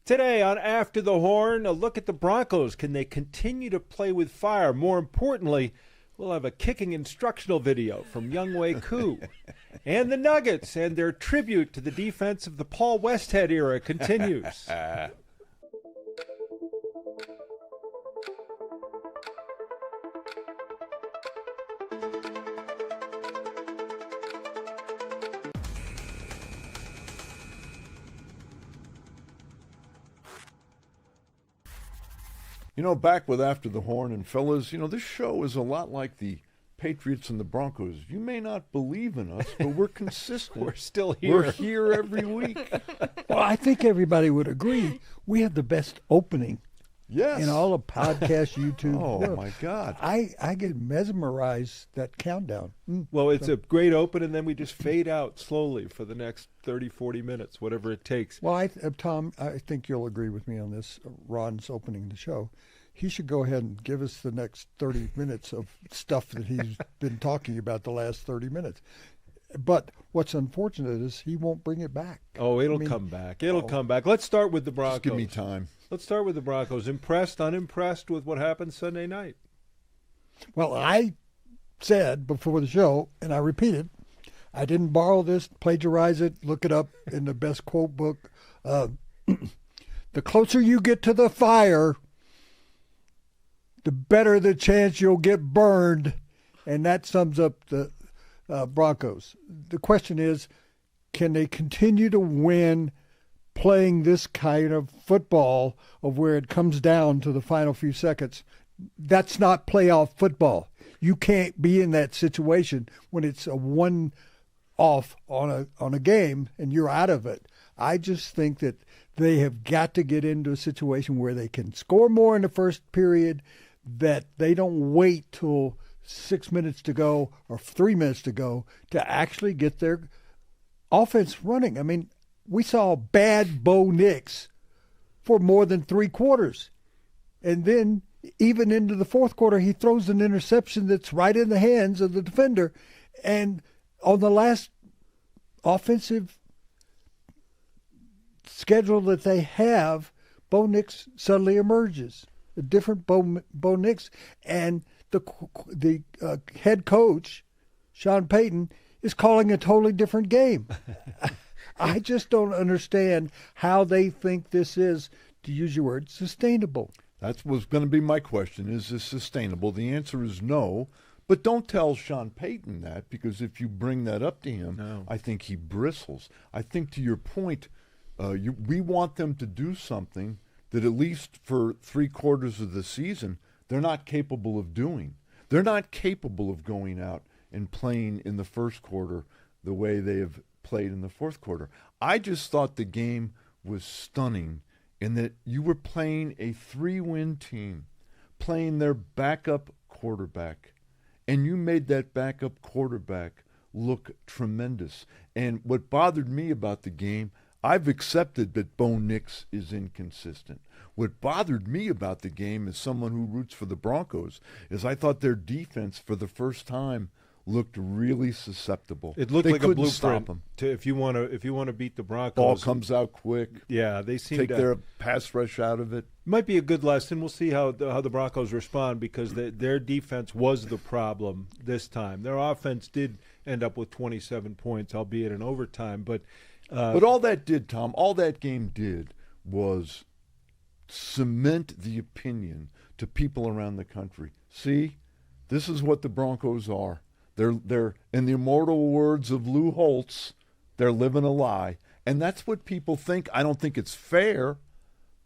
Today on After the Horn, a look at the Broncos. Can they continue to play with fire? More importantly, we'll have a kicking instructional video from Younghoe Koo. And the Nuggets and their tribute to the defense of the Paul Westhead era continues. You know, back with After the Horn and fellas, this show is a lot like the Patriots and the Broncos. You may not believe in us, but we're consistent. We're still here. We're here every week. Well, I think everybody would agree we have the best opening Yes. in all of podcast, YouTube. Oh, my God. I get mesmerized that countdown. Well, it's a great open, and then we just fade out slowly for the next 30, 40 minutes, whatever it takes. Well, Tom, I think you'll agree with me on this. Ron's opening the show. He should go ahead and give us the next 30 minutes of stuff that he's been talking about the last 30 minutes. But what's unfortunate is he won't bring it back. Oh, it'll come back. It'll come back. Let's start with the Broncos. Just give me time. Let's start with the Broncos. Impressed, unimpressed with what happened Sunday night? Well, I said before the show, and I repeat it, I didn't borrow this, plagiarize it, look it up in the best quote book. The closer you get to the fire, the better the chance you'll get burned. And that sums up the Broncos. The question is, can they continue to win playing this kind of football of where it comes down to the final few seconds? That's not playoff football. You can't be in that situation when it's a one-off on a game and you're out of it. I just think that they have got to get into a situation where they can score more in the first period, that they don't wait till 6 minutes to go or 3 minutes to go to actually get their offense running. I mean, we saw bad Bo Nix for more than 3 quarters. And then even into the fourth quarter, he throws an interception that's right in the hands of the defender. And on the last offensive schedule that they have, Bo Nix suddenly emerges. A different Bo Nix. And the head coach, Sean Payton, is calling a totally different game. I just don't understand how they think this is, to use your word, sustainable. That was going to be my question. Is this sustainable? The answer is no. But don't tell Sean Payton that, because if you bring that up to him, I think he bristles. I think, to your point, we want them to do something that at least for 3 quarters of the season they're not capable of doing. They're not capable of going out and playing in the first quarter the way they have played in the fourth quarter. I just thought the game was stunning in that you were playing a 3-win team, playing their backup quarterback, and you made that backup quarterback look tremendous. And what bothered me about the game, I've accepted that Bo Nix is inconsistent. What bothered me about the game as someone who roots for the Broncos is I thought their defense for the first time looked really susceptible. It looked they like a couldn't blueprint stop them. to if you want to beat the Broncos. Ball comes out quick. Yeah, they seem Take to their pass rush out of it. Might be a good lesson. We'll see how the Broncos respond, because their defense was the problem this time. Their offense did end up with 27 points, albeit in overtime. But all that did, Tom, all that game did was cement the opinion to people around the country. See, this is what the Broncos are. They're in the immortal words of Lou Holtz, they're living a lie. And that's what people think. I don't think it's fair,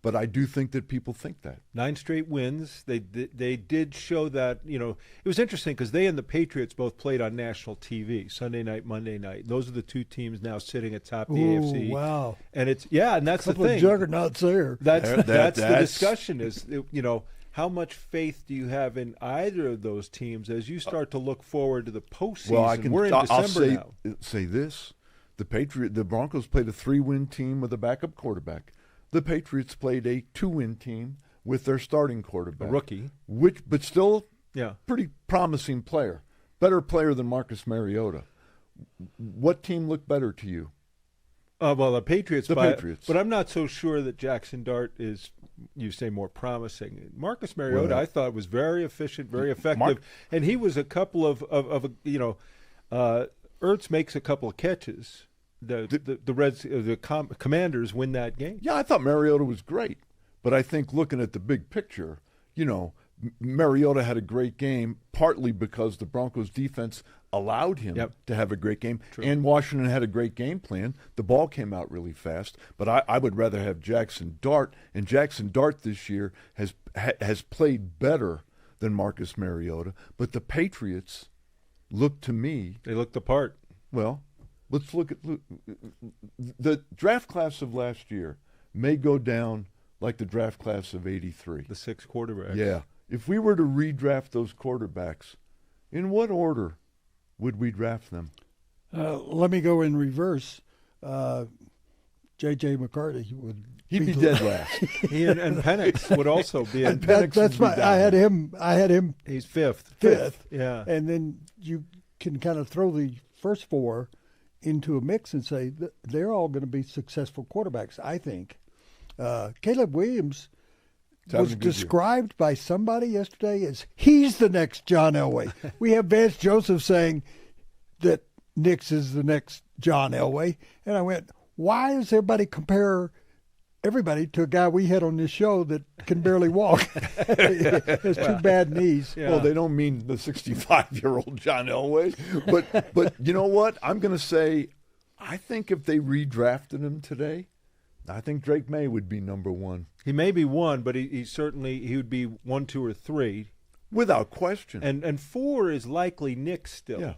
but I do think that people think that. 9 straight wins. They did show that, it was interesting because they and the Patriots both played on national TV, Sunday night, Monday night. Those are the 2 teams now sitting atop the AFC. Wow. And that's the Couple thing. of juggernauts there. That's the discussion is, how much faith do you have in either of those teams as you start to look forward to the postseason? Well, We're in December now. Say this. The Broncos played a 3-win team with a backup quarterback. The Patriots played a 2-win team with their starting quarterback. A rookie. But still pretty promising player. Better player than Marcus Mariota. What team looked better to you? Well, the Patriots. The Patriots. But I'm not so sure that Jackson Dart is, you say, more promising. Marcus Mariota, I thought, was very efficient, very effective, and he was a couple of Ertz makes a couple of catches. The Commanders win that game. Yeah, I thought Mariota was great, but I think looking at the big picture, Mariota had a great game, partly because the Broncos defense allowed him to have a great game. True. And Washington had a great game plan. The ball came out really fast. But I would rather have Jackson Dart, and Jackson Dart this year has played better than Marcus Mariota. But the Patriots look to me. They looked the part. Well, let's look at the draft class of last year may go down like the draft class of '83. The 6 quarterbacks. Yeah. If we were to redraft those quarterbacks, in what order would we draft them? Let me go in reverse. J.J. McCarthy would. He'd be dead last. He and Penix would also be. And Penix that's would why be I had him. He's fifth. Yeah. And then you can kind of throw the first 4 into a mix and say they're all going to be successful quarterbacks. I think Caleb Williams was described by somebody yesterday as he's the next John Elway. We have Vance Joseph saying that Nix is the next John Elway, and I went, why does everybody compare everybody to a guy we had on this show that can barely walk? Has 2 bad knees. Yeah. Well, they don't mean the 65-year-old John Elway, but you know what? I'm going to say, I think if they redrafted him today, I think Drake May would be number 1. He may be 1, but he would be 1, 2, or 3, without question. And 4 is likely Nix still. Yeah.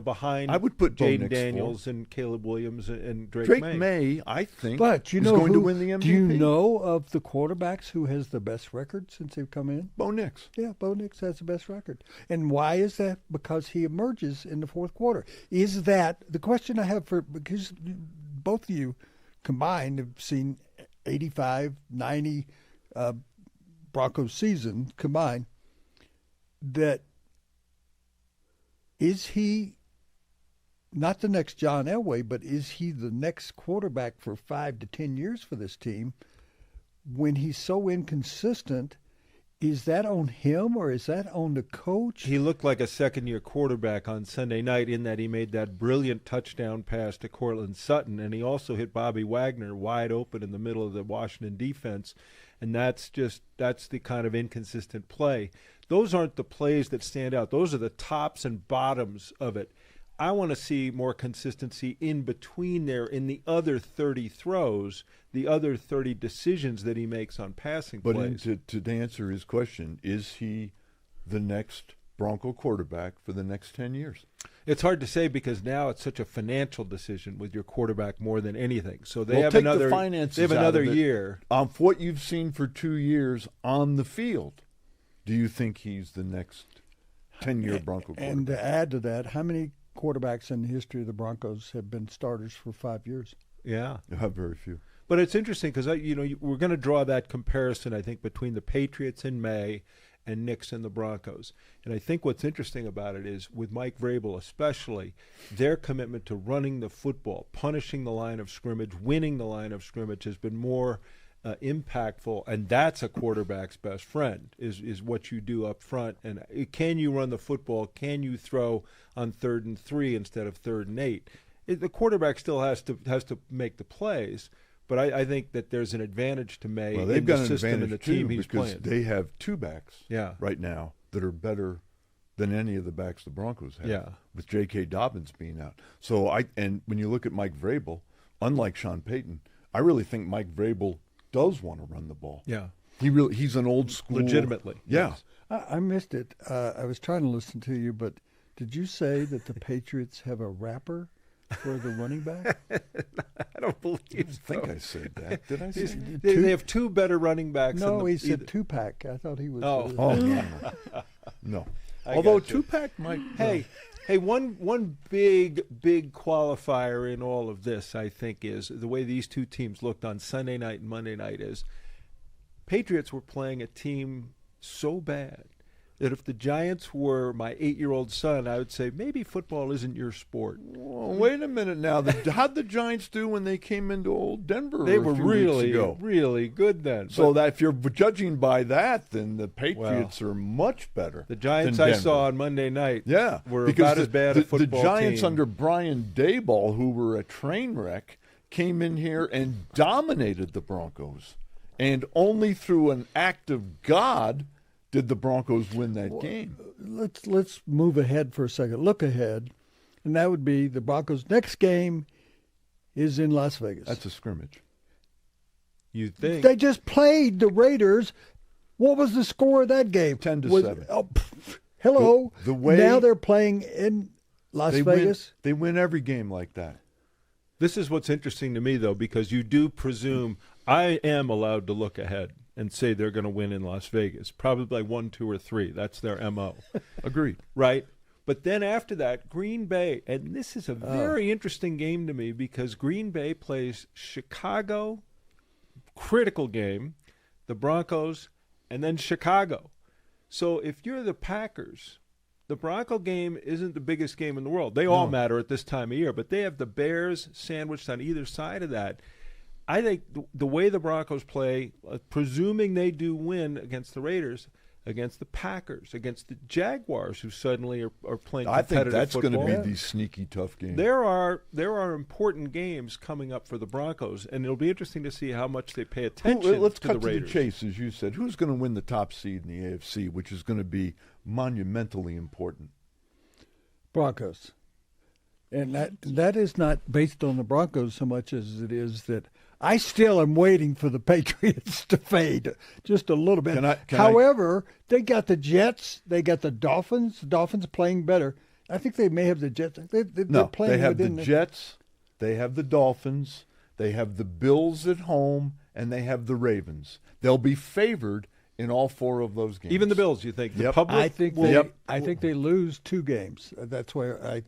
Behind. I would put Jaden Daniels 4. And Caleb Williams and Drake May. Drake May, I think, but is going to win the MVP. Do you know of the quarterbacks who has the best record since they've come in? Bo Nix. Yeah, Bo Nix has the best record. And why is that? Because he emerges in the fourth quarter. Is that the question I have because both of you combined have seen 85, 90 Broncos season combined, that is he not the next John Elway, but is he the next quarterback for 5 to 10 years for this team? When he's so inconsistent, is that on him or is that on the coach? He looked like a second-year quarterback on Sunday night in that he made that brilliant touchdown pass to Cortland Sutton, and he also hit Bobby Wagner wide open in the middle of the Washington defense, and that's the kind of inconsistent play. Those aren't the plays that stand out. Those are the tops and bottoms of it. I want to see more consistency in between there in the other 30 throws, the other 30 decisions that he makes on passing plays. But to answer his question, is he the next Bronco quarterback for the next 10 years? It's hard to say because now it's such a financial decision with your quarterback more than anything. So they have another year. For what you've seen for 2 years on the field, do you think he's the next 10-year Bronco quarterback? And to add to that, how many quarterbacks in the history of the Broncos have been starters for 5 years? Yeah. Very few. But it's interesting because we're going to draw that comparison, I think, between the Patriots in May and Nix and the Broncos. And I think what's interesting about it is, with Mike Vrabel especially, their commitment to running the football, punishing the line of scrimmage, winning the line of scrimmage has been more impactful, and that's a quarterback's best friend, is what you do up front. And can you run the football? Can you throw on 3rd and 3 instead of 3rd and 8? The quarterback still has to make the plays, but I think that there's an advantage to May in the system and the team he's playing. They have 2 backs right now that are better than any of the backs the Broncos have, with J.K. Dobbins being out. So and when you look at Mike Vrabel, unlike Sean Payton, I really think Mike Vrabel does want to run the ball. Yeah. He's an old school. Legitimately. Yeah. Yes. I missed it. I was trying to listen to you, but did you say that the Patriots have a rapper for the running back? I don't believe I think I said that. Did I say that? They have 2 better running backs. No, he said 2-pack. I thought he was. No. Although 2-pack might. Hey, one big qualifier in all of this, I think, is the way these 2 teams looked on Sunday night and Monday night. Is Patriots were playing a team so bad that if the Giants were my 8-year-old son, I would say maybe football isn't your sport. Well, wait a minute now. How'd the Giants do when they came into old Denver? They a were few really, weeks ago? really good then. So that if you're judging by that, then the Patriots are much better. The Giants than I Denver. saw on Monday night were because about as bad a football The Giants team. under Brian Daboll, who were a train wreck, came in here and dominated the Broncos. And only through an act of God did the Broncos win that game. Let's move ahead for a second. Look ahead, and that would be the Broncos' next game is in Las Vegas. That's a scrimmage. You think They just played the Raiders. What was the score of that game? 10-7. Hello. The way now they're playing in Las Vegas. They win every game like that. This is what's interesting to me, though, because you do presume I am allowed to look ahead and say they're going to win in Las Vegas, probably like 1, 2, or 3. That's their MO. Agreed. Right? But then after that, Green Bay, and this is a very interesting game to me because Green Bay plays Chicago, critical game, the Broncos, and then Chicago. So if you're the Packers, the Bronco game isn't the biggest game in the world. They all matter at this time of year, but they have the Bears sandwiched on either side of that. I think the way the Broncos play, presuming they do win against the Raiders, against the Packers, against the Jaguars, who suddenly are playing I competitive think that's going football. to be these sneaky tough games. There are important games coming up for the Broncos, and it'll be interesting to see how much they pay attention Let's to cut the Raiders. to the chase, as you said. Who's going to win the top seed in the AFC, which is going to be monumentally important? Broncos. And that is not based on the Broncos so much as it is that I still am waiting for the Patriots to fade just a little bit. However, they got the Jets, they got the Dolphins. The Dolphins playing better. I think they may have the Jets. They're playing they have the within Jets, they have the Dolphins, they have the Bills at home, and they have the Ravens. They'll be favored in all 4 of those games. Even the Bills, you think? The Yep. public I think they lose 2 games. That's where I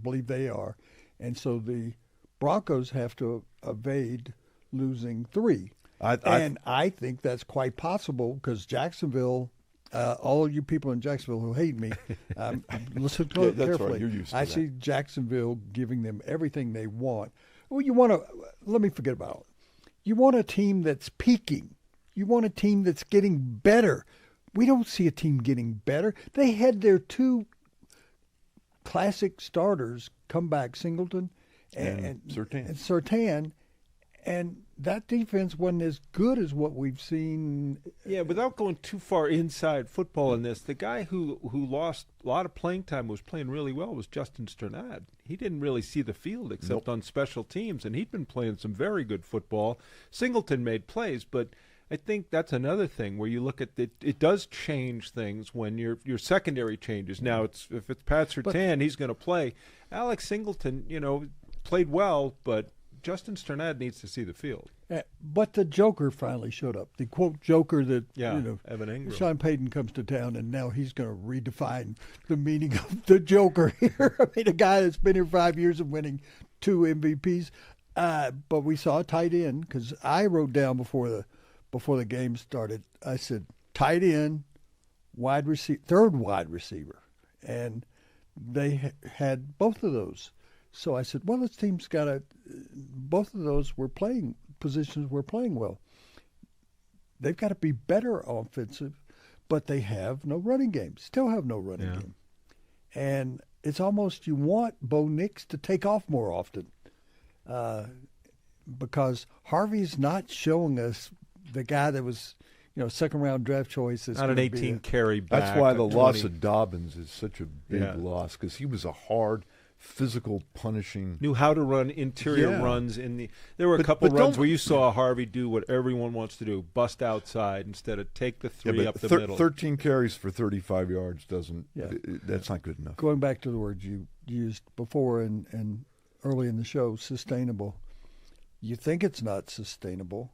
believe they are. And so the Broncos have to evade losing 3. I think that's quite possible because Jacksonville, all you people in Jacksonville who hate me, listen to it that's carefully. right. You're used to I that. see Jacksonville giving them everything they want. Well, let me forget about it. You want a team that's peaking. You want a team that's getting better. We don't see a team getting better. They had their 2 classic starters come back, Singleton and Surtain, and that defense wasn't as good as what we've seen. Yeah, without going too far inside football in this, the guy who lost a lot of playing time was playing really well was Justin Sternad. He didn't really see the field except on special teams, and he'd been playing some very good football. Singleton made plays, but I think that's another thing where you look at it. It does change things when your secondary changes. Now, if it's Pat Surtain, he's going to play. Alex Singleton, played well, but Justin Sternad needs to see the field. But the Joker finally showed up. The quote Joker that Evan Ingram. Sean Payton comes to town, and now he's going to redefine the meaning of the Joker here. I mean, a guy that's been here 5 years and winning 2 MVPs. But we saw a tight end because I wrote down before the game started. I said tight end, third wide receiver, and they had both of those. So I said, well, this team's got both of those positions were playing well. They've got to be better offensive, but they have no running game. Still have no running game. And it's almost you want Bo Nix to take off more often because Harvey's not showing us the guy that was, second-round draft choice. Not an 18-carry back. That's why the loss of Dobbins is such a big loss because he was a hard, physical, punishing. Knew how to run interior runs there were a couple runs where you saw Harvey do what everyone wants to do, bust outside instead of take the 3 up the middle. 13 carries for 35 yards that's not good enough. Going back to the words you used before and early in the show, sustainable. You think it's not sustainable,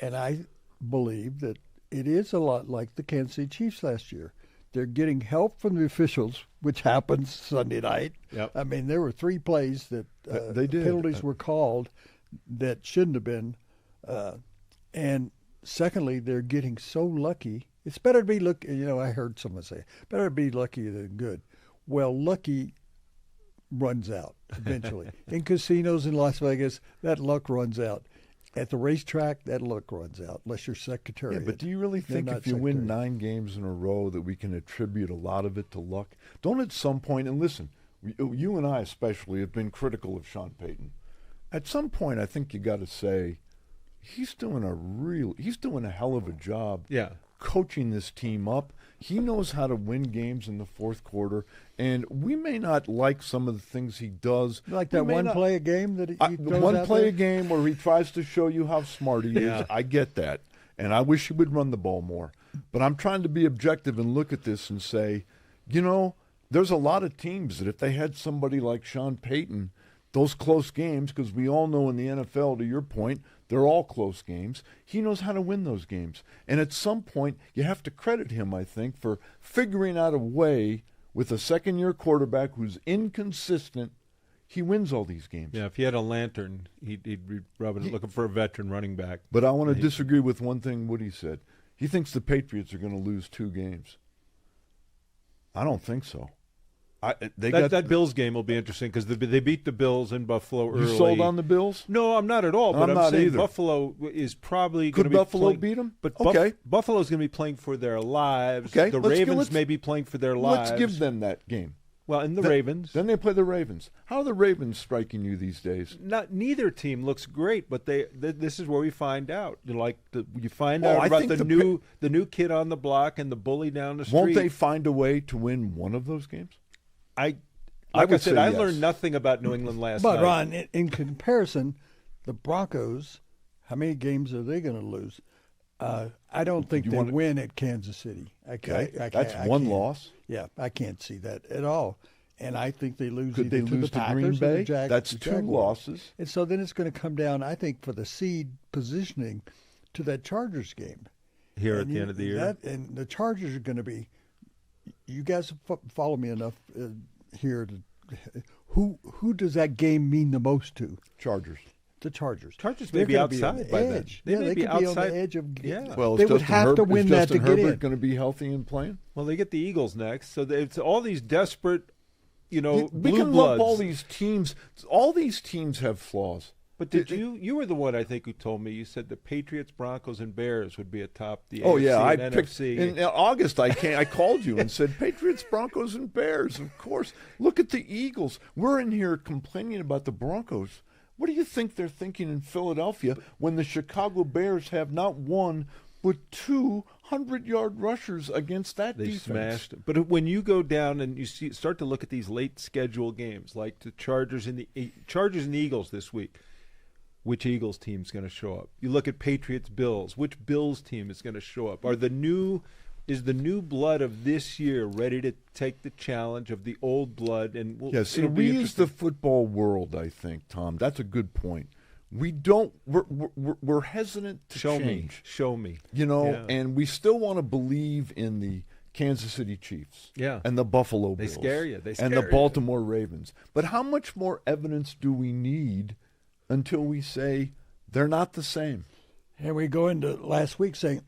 and I believe that it is a lot like the Kansas City Chiefs last year. They're getting help from the officials, which happens Sunday night. Yep. I mean, there were 3 plays that penalties were called that shouldn't have been. And secondly, they're getting so lucky It's better to be lucky. I heard someone say, better to be lucky than good. Well, lucky runs out eventually. In casinos in Las Vegas, that luck runs out. At the racetrack, that luck runs out, unless you're secretary. Yeah, but do you really think if you win 9 games in a row that we can attribute a lot of it to luck? Don't at some point, and listen, you and I especially have been critical of Sean Payton. At some point, I think you got to say he's doing a hell of a job. Yeah. Coaching this team up. He knows how to win games in the fourth quarter, and we may not like some of the things he does. Like that play a game that he throws one out play there? a game where he tries to show you how smart he is. I get that, and I wish he would run the ball more. But I'm trying to be objective and look at this and say, there's a lot of teams that if they had somebody like Sean Payton, those close games, because we all know in the NFL, to your point, they're all close games. He knows how to win those games. And at some point, you have to credit him, I think, for figuring out a way with a second-year quarterback who's inconsistent. He wins all these games. Yeah, if he had a lantern, he'd be looking for a veteran running back. But I want to disagree with one thing Woody said. He thinks the Patriots are going to lose 2 games. I don't think so. That Bills game will be interesting because they beat the Bills in Buffalo early. You sold on the Bills? No, I'm not at all. But I'm not saying either. Buffalo is probably going to Could be Buffalo beat them? But okay. Buffalo's going to be playing for their lives. Okay. The Ravens may be playing for their lives. Let's give them that game. Well, and the Ravens. Then they play the Ravens. How are the Ravens striking you these days? Neither team looks great, but this is where we find out. You find out about the new kid on the block and the bully down the street. Won't they find a way to win one of those games? Like I said, I yes. learned nothing about New England last night. But, Ron, in comparison, the Broncos, how many games are they going to lose? I don't think they win at Kansas City. That's one loss. Yeah, I can't see that at all. And I think they lose Could either they to lose the to Packers Green Bay? or the Jaguars. That's 2 losses. And so then it's going to come down, I think, for the seed positioning to that Chargers game. Here at the end of the year. And the Chargers are going to be – you guys follow me enough here to who does that game mean the most to? Chargers. The Chargers. Chargers may be outside by then. They may be outside. on the edge of. Yeah. Well, they would have to win that to get in. Is Justin Herbert going to be healthy and playing? Well, they get the Eagles next, so it's all these desperate, we blue can bloods. lump all these teams. All these teams have flaws. But you were the one I think who told me, you said the Patriots, Broncos, and Bears would be atop the Oh AFC yeah, I and picked NFC. in August. I called you and said Patriots, Broncos, and Bears. Of course. Look at the Eagles. We're in here complaining about the Broncos. What do you think they're thinking in Philadelphia when the Chicago Bears have not one but 2 100-yard rushers against that They defense? smashed it. But when you go down and you start to look at these late schedule games, like the Chargers and the Eagles this week, which Eagles team is going to show up? You look at Patriots, Bills. Which Bills team is going to show up? Is the new blood of this year ready to take the challenge of the old blood? And we as the football world, I think, Tom, that's a good point. We're hesitant to change. Show me. And we still want to believe in the Kansas City Chiefs. Yeah. And the Buffalo Bills. They scare you. And the Baltimore Ravens. But how much more evidence do we need until we say they're not the same? And we go into last week saying,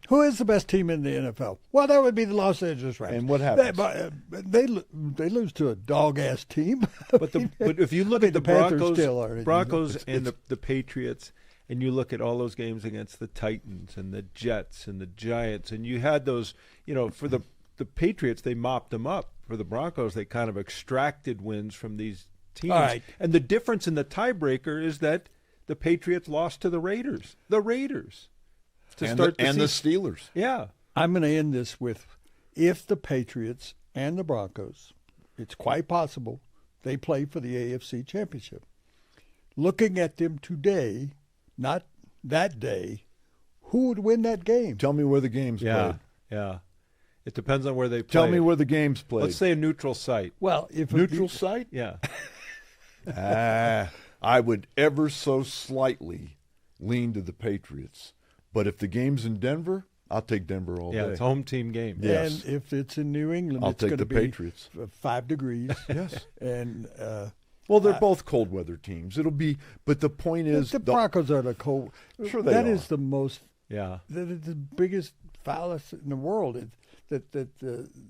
who is the best team in the NFL? Well, that would be the Los Angeles Rams. And what happens? They lose to a dog-ass team. But if you look at the Broncos it's and the Patriots, and you look at all those games against the Titans and the Jets and the Giants, and you had those, for the Patriots, they mopped them up. For the Broncos, they kind of extracted wins from these teams. All right. And the difference in the tiebreaker is that the Patriots lost to the Raiders. The Raiders. The Steelers. Yeah. I'm going to end this with, if the Patriots and the Broncos, it's quite possible they play for the AFC Championship. Looking at them today, not that day, who would win that game? Tell me where the game's played. Yeah. It depends on where they play. Tell me where the game's played. Let's say a neutral site. Well, if neutral site? Yeah. I would ever so slightly lean to the Patriots. But if the game's in Denver, I'll take Denver all day. Yeah, it's a home team game. Yes. And if it's in New England, I'll it's going to be Patriots. 5 degrees. Yes. And well, they're both cold weather teams. It'll be, but the point is, the Broncos are the cold. Sure, they That are. is the most. Yeah. The biggest foulest in the world.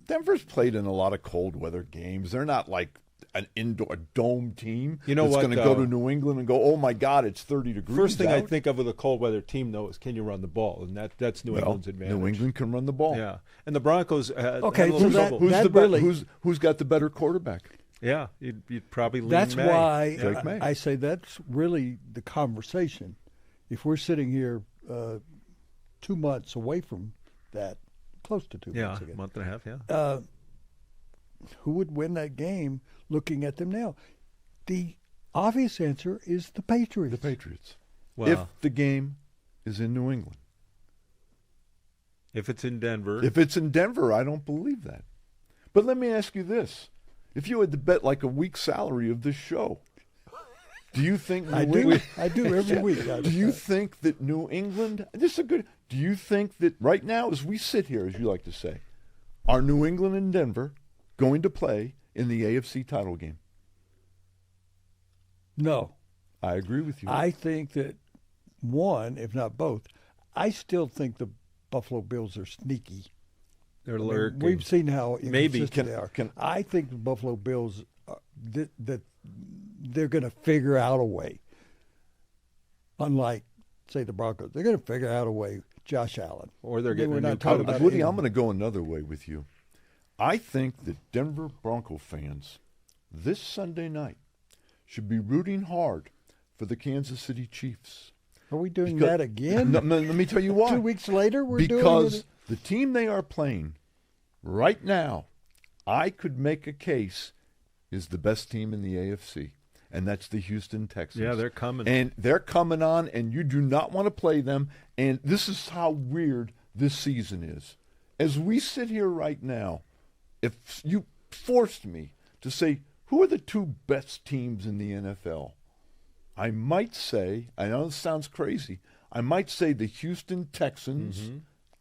Denver's played in a lot of cold weather games. They're not like an indoor dome team You know that's what, going to go to New England and go, oh my God, it's 30 degrees First thing out. I think of with a cold weather team, though, is can you run the ball, and that's New England's advantage. New England can run the ball. Yeah, and the Broncos had Okay, a little so trouble. Who's got the better quarterback? Yeah, you'd probably lean That's May. why Drake May. I say that's really the conversation. If we're sitting here 2 months away from that, close to 2 months a ago, month and a half, yeah. who would win that game looking at them now? The obvious answer is the Patriots. The Patriots. Well, If the game is in New England. if it's in Denver. If it's in Denver, I don't believe that. But let me ask you this. If you had to bet like a week's salary of this show, do you think I do every week. Do you think that New England, this is a good, do you think that right now as we sit here, as you like to say, are New England and Denver going to play in the AFC title game? No. I agree with you. I think that one, if not both, I still think the Buffalo Bills are sneaky. They're I mean, lurking. we've seen how Maybe. inconsistent they are. I think the Buffalo Bills, that they're going to figure out a way. Unlike, say, the Broncos, they're going to figure out a way. Josh Allen, Or they're getting we're a new not talking coach. about Woody, him. I'm going to go another way with you. I think that Denver Bronco fans this Sunday night should be rooting hard for the Kansas City Chiefs. Are we doing that again? No, let me tell you why. 2 weeks later, we're doing Because it. the team they are playing right now, I could make a case, is the best team in the AFC, and that's the Houston Texans. Yeah, they're coming. And they're coming on, and you do not want to play them. And this is how weird this season is. As we sit here right now, if you forced me to say, who are the two best teams in the NFL? I might say, I know this sounds crazy, I might say the Houston Texans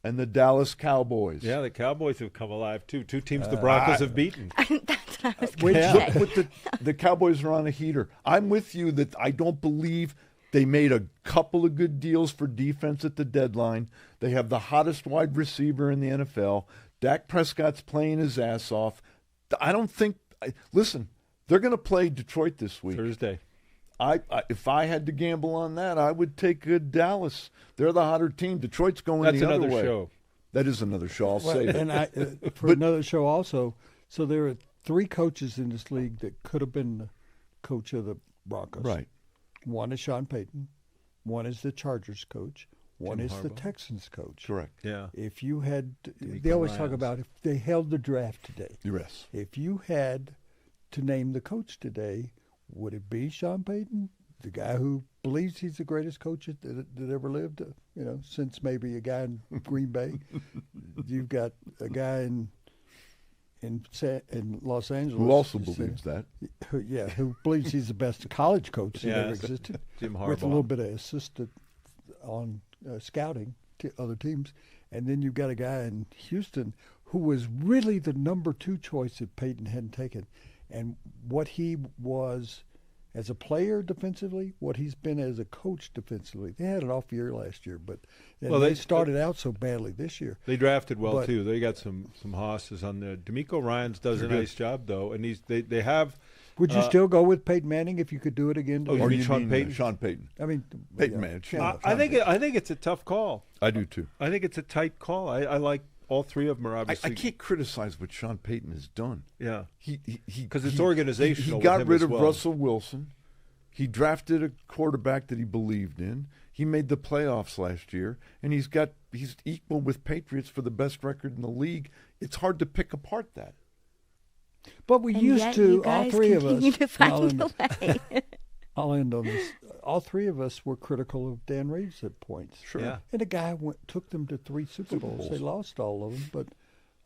and the Dallas Cowboys. Yeah, the Cowboys have come alive, too. Two teams the Broncos have beaten. That's what I was going to Look say. what the Cowboys are on a heater. I'm with you that I don't believe they made a couple of good deals for defense at the deadline. They have the hottest wide receiver in the NFL. Dak Prescott's playing his ass off. I don't think – listen, they're going to play Detroit this week. Thursday. If I had to gamble on that, I would take Dallas. They're the hotter team. Detroit's going That's the other another way. show. That is another show. I'll say that. And for another show also. So there are three coaches in this league that could have been the coach of the Broncos. Right. One is Sean Payton. One is the Chargers coach. One Jim is the Harbaugh. Texans coach. Correct. Yeah. If you had, D'Amico they always talk Ryans. about if they held the draft today. Yes. If you had to name the coach today, would it be Sean Payton, the guy who believes he's the greatest coach that ever lived? Since maybe a guy in Green Bay. You've got a guy in Los Angeles Who also believes that. who believes he's the best college coach that ever Yes. existed, Jim with a Harbaugh. little bit of assistant on scouting to other teams. And then you've got a guy in Houston who was really the number 2 choice that Peyton hadn't taken. And what he was as a player defensively, what he's been as a coach defensively. They had an off year last year, but they started out so badly this year. They drafted well, But- too. They got some hosses on there. D'Amico Ryans does a nice job, though, and they have – Would you still go with Peyton Manning if you could do it again? Oh, you Or mean you Sean mean Payton? Sean Payton. I mean, Peyton Manning. I think it's a tough call. I do too. I think it's a tight call. I like all three of them are I obviously. can't criticize what Sean Payton has done. Yeah. Because it's organizational He got with him rid as of well. Russell Wilson. He drafted a quarterback that he believed in. He made the playoffs last year, and he's equal with Patriots for the best record in the league. It's hard to pick apart that. but we And used yet to, you all guys three of us. continue to find a way. I'll end on this. All three of us were critical of Dan Reeves at points. Sure. Yeah. And the guy took them to 3 Super Bowls. They lost all of them, but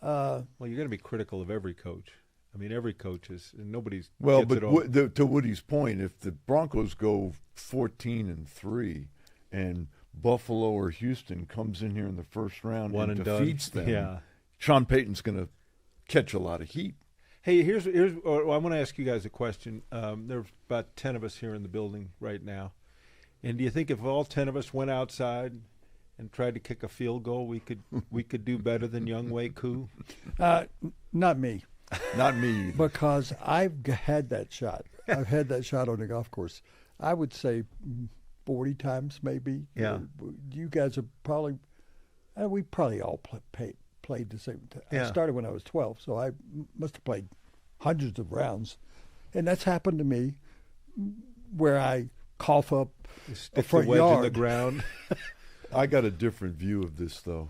Well, you're going to be critical of every coach. I mean, every coach is, and nobody's. Well, gets but it all. to Woody's point, if the Broncos go 14-3 and Buffalo or Houston comes in here in the first round One and and done. defeats them, Yeah. Sean Payton's going to catch a lot of heat. Hey, here's. I want to ask you guys a question. There's about 10 of us here in the building right now, and do you think if all 10 of us went outside and tried to kick a field goal, we could do better than Young Wei Koo? Not me. Not me either. Because I've had that shot. I've had that shot on the golf course. I would say 40 times maybe. Yeah. You guys are probably, we probably all played the same time. Yeah. I started when I was 12, so I must have played hundreds of rounds. And that's happened to me where I cough up a Stick the front wedge yard. in the ground. I got a different view of this, though.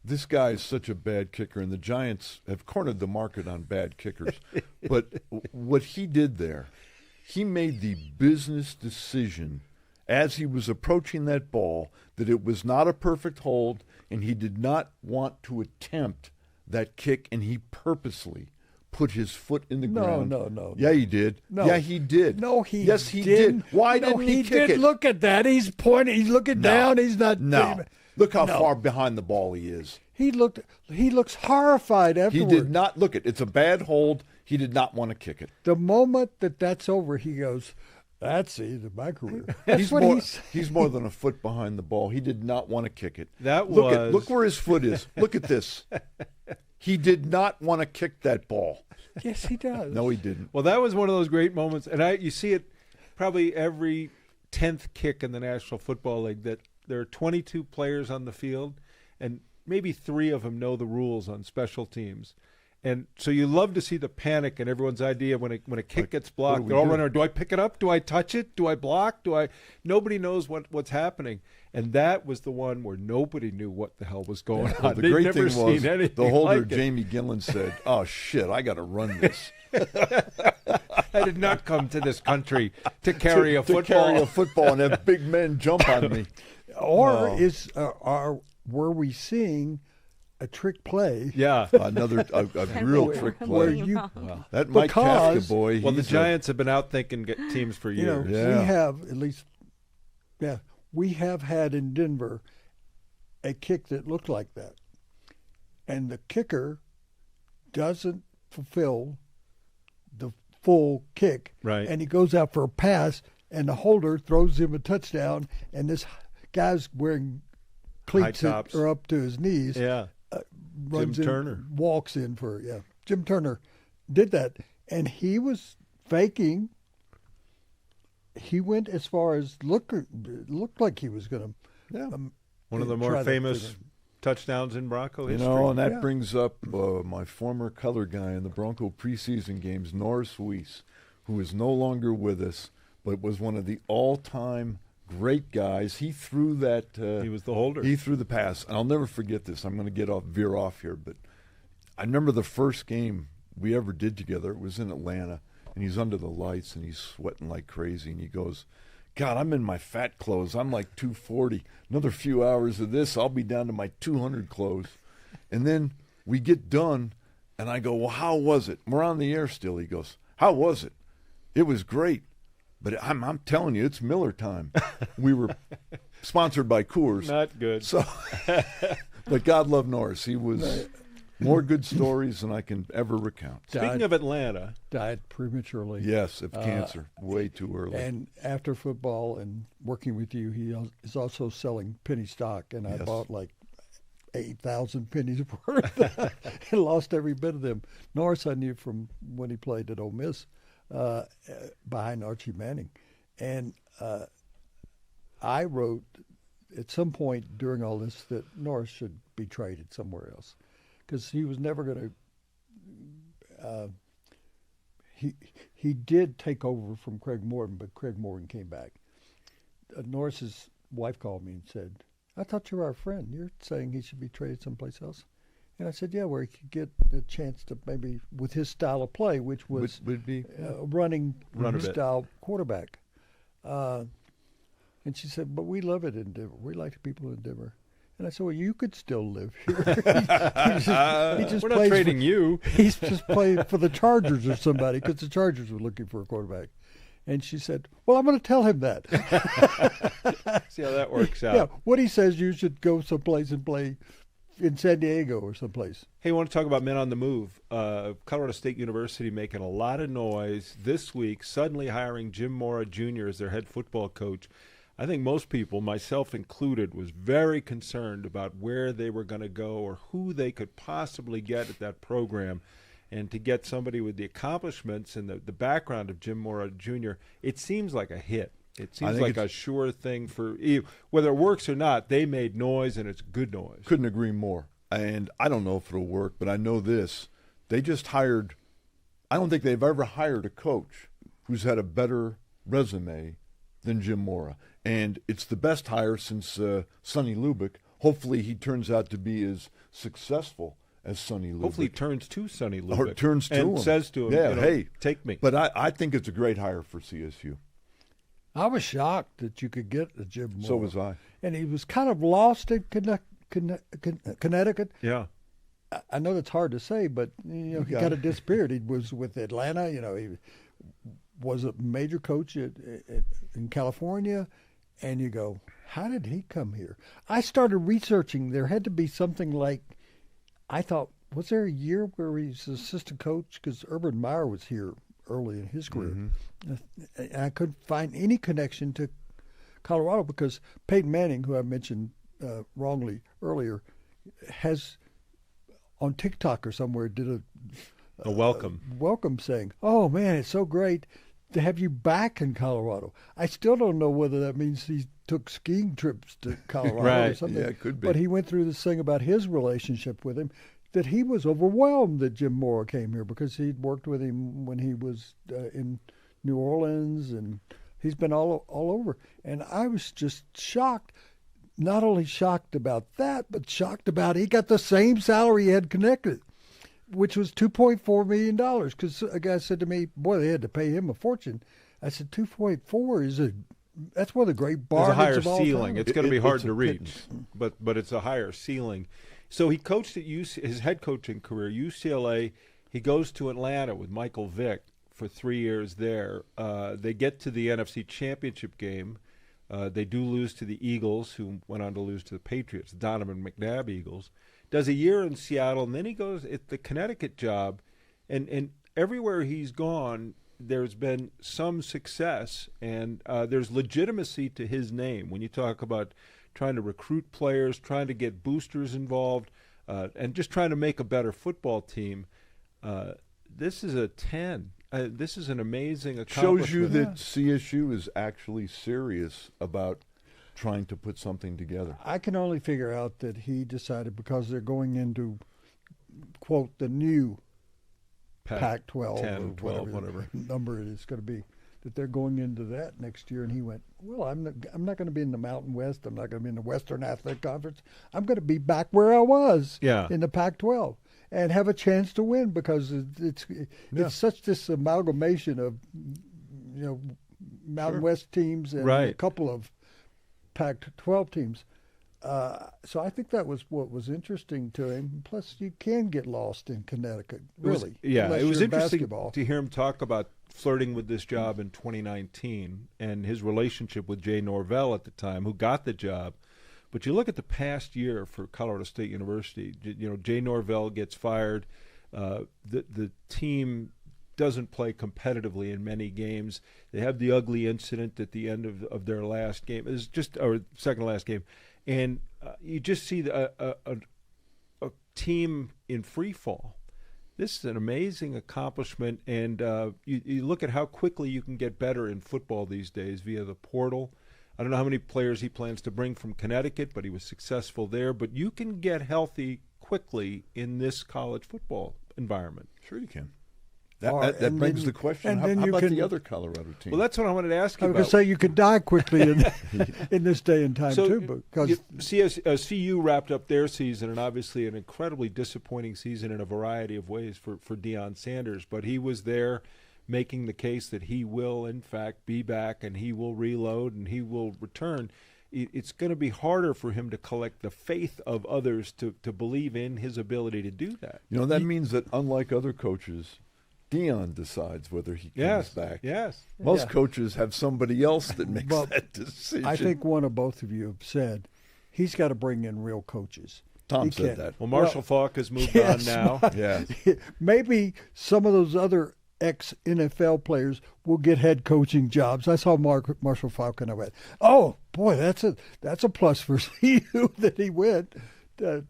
This guy is such a bad kicker, and the Giants have cornered the market on bad kickers. But what he did there, he made the business decision as he was approaching that ball that it was not a perfect hold, and he did not want to attempt that kick, and he purposely put his foot in the ground. No. Yeah, he did. No. Yeah, he did. No, he Yes, he didn't. did. Why No, didn't he kick didn't it? Look at that. He's pointing. He's looking down. He's not. No. Look how No. far behind the ball he is. He looks horrified He afterward. did not look it. It's a bad hold. He did not want to kick it. The moment that's over, he goes, "That's the end of my career." That's He's what more, he's. he's more than a foot behind the ball. He did not want to kick it. That Look where his foot is. Look at this. He did not want to kick that ball. Yes, he does. No, he didn't. Well, that was one of those great moments, and you see it probably every 10th kick in the National Football League, that there are 22 players on the field, and maybe 3 of them know the rules on special teams. And so you love to see the panic and everyone's idea when a kick gets blocked. They're all running. Do I pick it up? Do I touch it? Do I block? Nobody knows what's happening. And that was the one where nobody knew what the hell was going on. Well, the They'd great never thing was seen anything the holder, like it. Jamie Gillen, said, "Oh, shit, I got to run this." I did not come to this country to carry a football. To carry a football and have big men jump on me. Or were we seeing a trick play? Yeah. Another a real trick Where play. you, That Mike Kafka Because- boy. Well, the he's Giants have been out thinking teams for you know, years. Yeah. we have at least, we have had in Denver a kick that looked like that, and the kicker doesn't fulfill the full kick, Right. and he goes out for a pass, and the holder throws him a touchdown, and this guy's wearing cleats High that tops. are up to his knees. Yeah. Runs Jim in, Turner. walks in for Jim Turner did that, and he was faking. He went as far as looked like he was going to. Yeah. One of the try more that famous thing. touchdowns in Bronco You history. know, and that Yeah. brings up my former color guy in the Bronco preseason games, Norris Weiss, who is no longer with us, but was one of the all-time great guys. He threw that. He was the holder. He threw the pass, and I'll never forget this. I'm going to veer off here, but I remember the first game we ever did together. It was in Atlanta, and he's under the lights, and he's sweating like crazy, and he goes, "God, I'm in my fat clothes. I'm like 240. Another few hours of this, I'll be down to my 200 clothes." And then we get done, and I go, "Well, how was it?" We're on the air still. He goes, "How was it?" "It was great. But I'm telling you, it's Miller time." We were sponsored by Coors. Not good. So, but God love Norris. He was more good stories than I can ever recount. Speaking of Atlanta, Died prematurely. Yes, of cancer, way too early. And after football and working with you, he is also selling penny stock, and I Yes. bought like 8,000 pennies worth and lost every bit of them. Norris I knew from when he played at Ole Miss behind Archie Manning. And I wrote at some point during all this that Norris should be traded somewhere else because he was never going to he did take over from Craig Morton, but Craig Morton came back. Norris's wife called me and said, "I thought you were our friend. You're saying he should be traded someplace else?" And I said, "Yeah, where he could get a chance to maybe with his style of play, which was would be running Run a bit. style quarterback." And she said, "But we love it in Denver. We like the people in Denver." And I said, "Well, you could still live here." he just we're not plays trading you. He's just playing for the Chargers or somebody because the Chargers were looking for a quarterback. And she said, "Well, I'm going to tell him that." See how that works out. Yeah, what he says, you should go someplace and play in San Diego or someplace. Hey, I want to talk about men on the move. Colorado State University making a lot of noise this week, suddenly hiring Jim Mora Jr. as their head football coach. I think most people, myself included, was very concerned about where they were going to go or who they could possibly get at that program. And to get somebody with the accomplishments and the background of Jim Mora Jr., it seems like a hit. It seems like a sure thing for whether it works or not. They made noise, and it's good noise. Couldn't agree more. And I don't know if it'll work, but I know this. They just hired – I don't think they've ever hired a coach who's had a better resume than Jim Mora. And it's the best hire since Sonny Lubick. Hopefully he turns out to be as successful as Sonny Lubick. Hopefully he turns to Sonny Lubick. Or turns to him. And says to him, yeah, hey, take me. But I think it's a great hire for CSU. I was shocked that you could get a Jim Mora. So was I. And he was kind of lost in Connecticut. Yeah. I know that's hard to say, but he kind of disappeared. He was with Atlanta. He was a major coach in California. And you go, how did he come here? I started researching. There had to be something like, I thought, was there a year where he was assistant coach? Because Urban Meyer was here early in his career. Mm-hmm. And I couldn't find any connection to Colorado because Peyton Manning, who I mentioned wrongly earlier, has on TikTok or somewhere did a welcome saying, "Oh man, it's so great to have you back in Colorado." I still don't know whether that means he took skiing trips to Colorado right. or something. Yeah, it could be. But he went through this thing about his relationship with him, that he was overwhelmed that Jim Mora came here because he'd worked with him when he was in New Orleans, and he's been all over. And I was just shocked. Not only shocked about that, but shocked about he got the same salary he had connected, which was $2.4 million. Because a guy said to me, boy, they had to pay him a fortune. I said, 2.4 that's one of the great bargains of all ceiling. time. It's going to be hard to reach, but it's a higher ceiling. So he coached at his head coaching career, UCLA. He goes to Atlanta with Michael Vick for 3 years there. They get to the NFC Championship game. They do lose to the Eagles, who went on to lose to the Patriots, Donovan McNabb Eagles. Does a year in Seattle, and then he goes at the Connecticut job. And everywhere he's gone, there's been some success, and there's legitimacy to his name. When you talk about trying to recruit players, trying to get boosters involved, and just trying to make a better football team, this is a 10. This is an amazing accomplishment. Shows you that CSU is actually serious about trying to put something together. I can only figure out that he decided because they're going into, quote, the new Pac-12 10, 12, whatever number it is going to be, that they're going into that next year. And he went, well, I'm not going to be in the Mountain West. I'm not going to be in the Western Athletic Conference. I'm going to be back where I was in the Pac-12 and have a chance to win because it's such this amalgamation of, Mountain West teams and a couple of Pac-12 teams. So I think that was what was interesting to him. Plus, you can get lost in Connecticut, really. It was interesting basketball. to hear him talk about flirting with this job in 2019 and his relationship with Jay Norvell at the time, who got the job. But you look at the past year for Colorado State University. Jay Norvell gets fired. The team doesn't play competitively in many games. They have the ugly incident at the end of their last game. It's just or second to last game. And you just see a team in free fall. This is an amazing accomplishment, and you look at how quickly you can get better in football these days via the portal. I don't know how many players he plans to bring from Connecticut, but he was successful there. But you can get healthy quickly in this college football environment. Sure you can. That begs the question, how about the other Colorado team? Well, that's what I wanted to ask you about. I was about. going to say you could die quickly in this day and time, too. Because CU wrapped up their season, and obviously an incredibly disappointing season in a variety of ways for Deion Sanders. But he was there making the case that he will, in fact, be back, and he will reload, and he will return. It's going to be harder for him to collect the faith of others to believe in his ability to do that. That means that unlike other coaches, Deion decides whether he comes back. Yes. Most coaches have somebody else that makes that decision. I think one or both of you have said he's got to bring in real coaches. Tom said that. Well, Marshall Faulk has moved on now. Yeah. Maybe some of those other ex-NFL players will get head coaching jobs. I saw Marshall Falcon. I went, oh boy, that's a plus for CU that he went to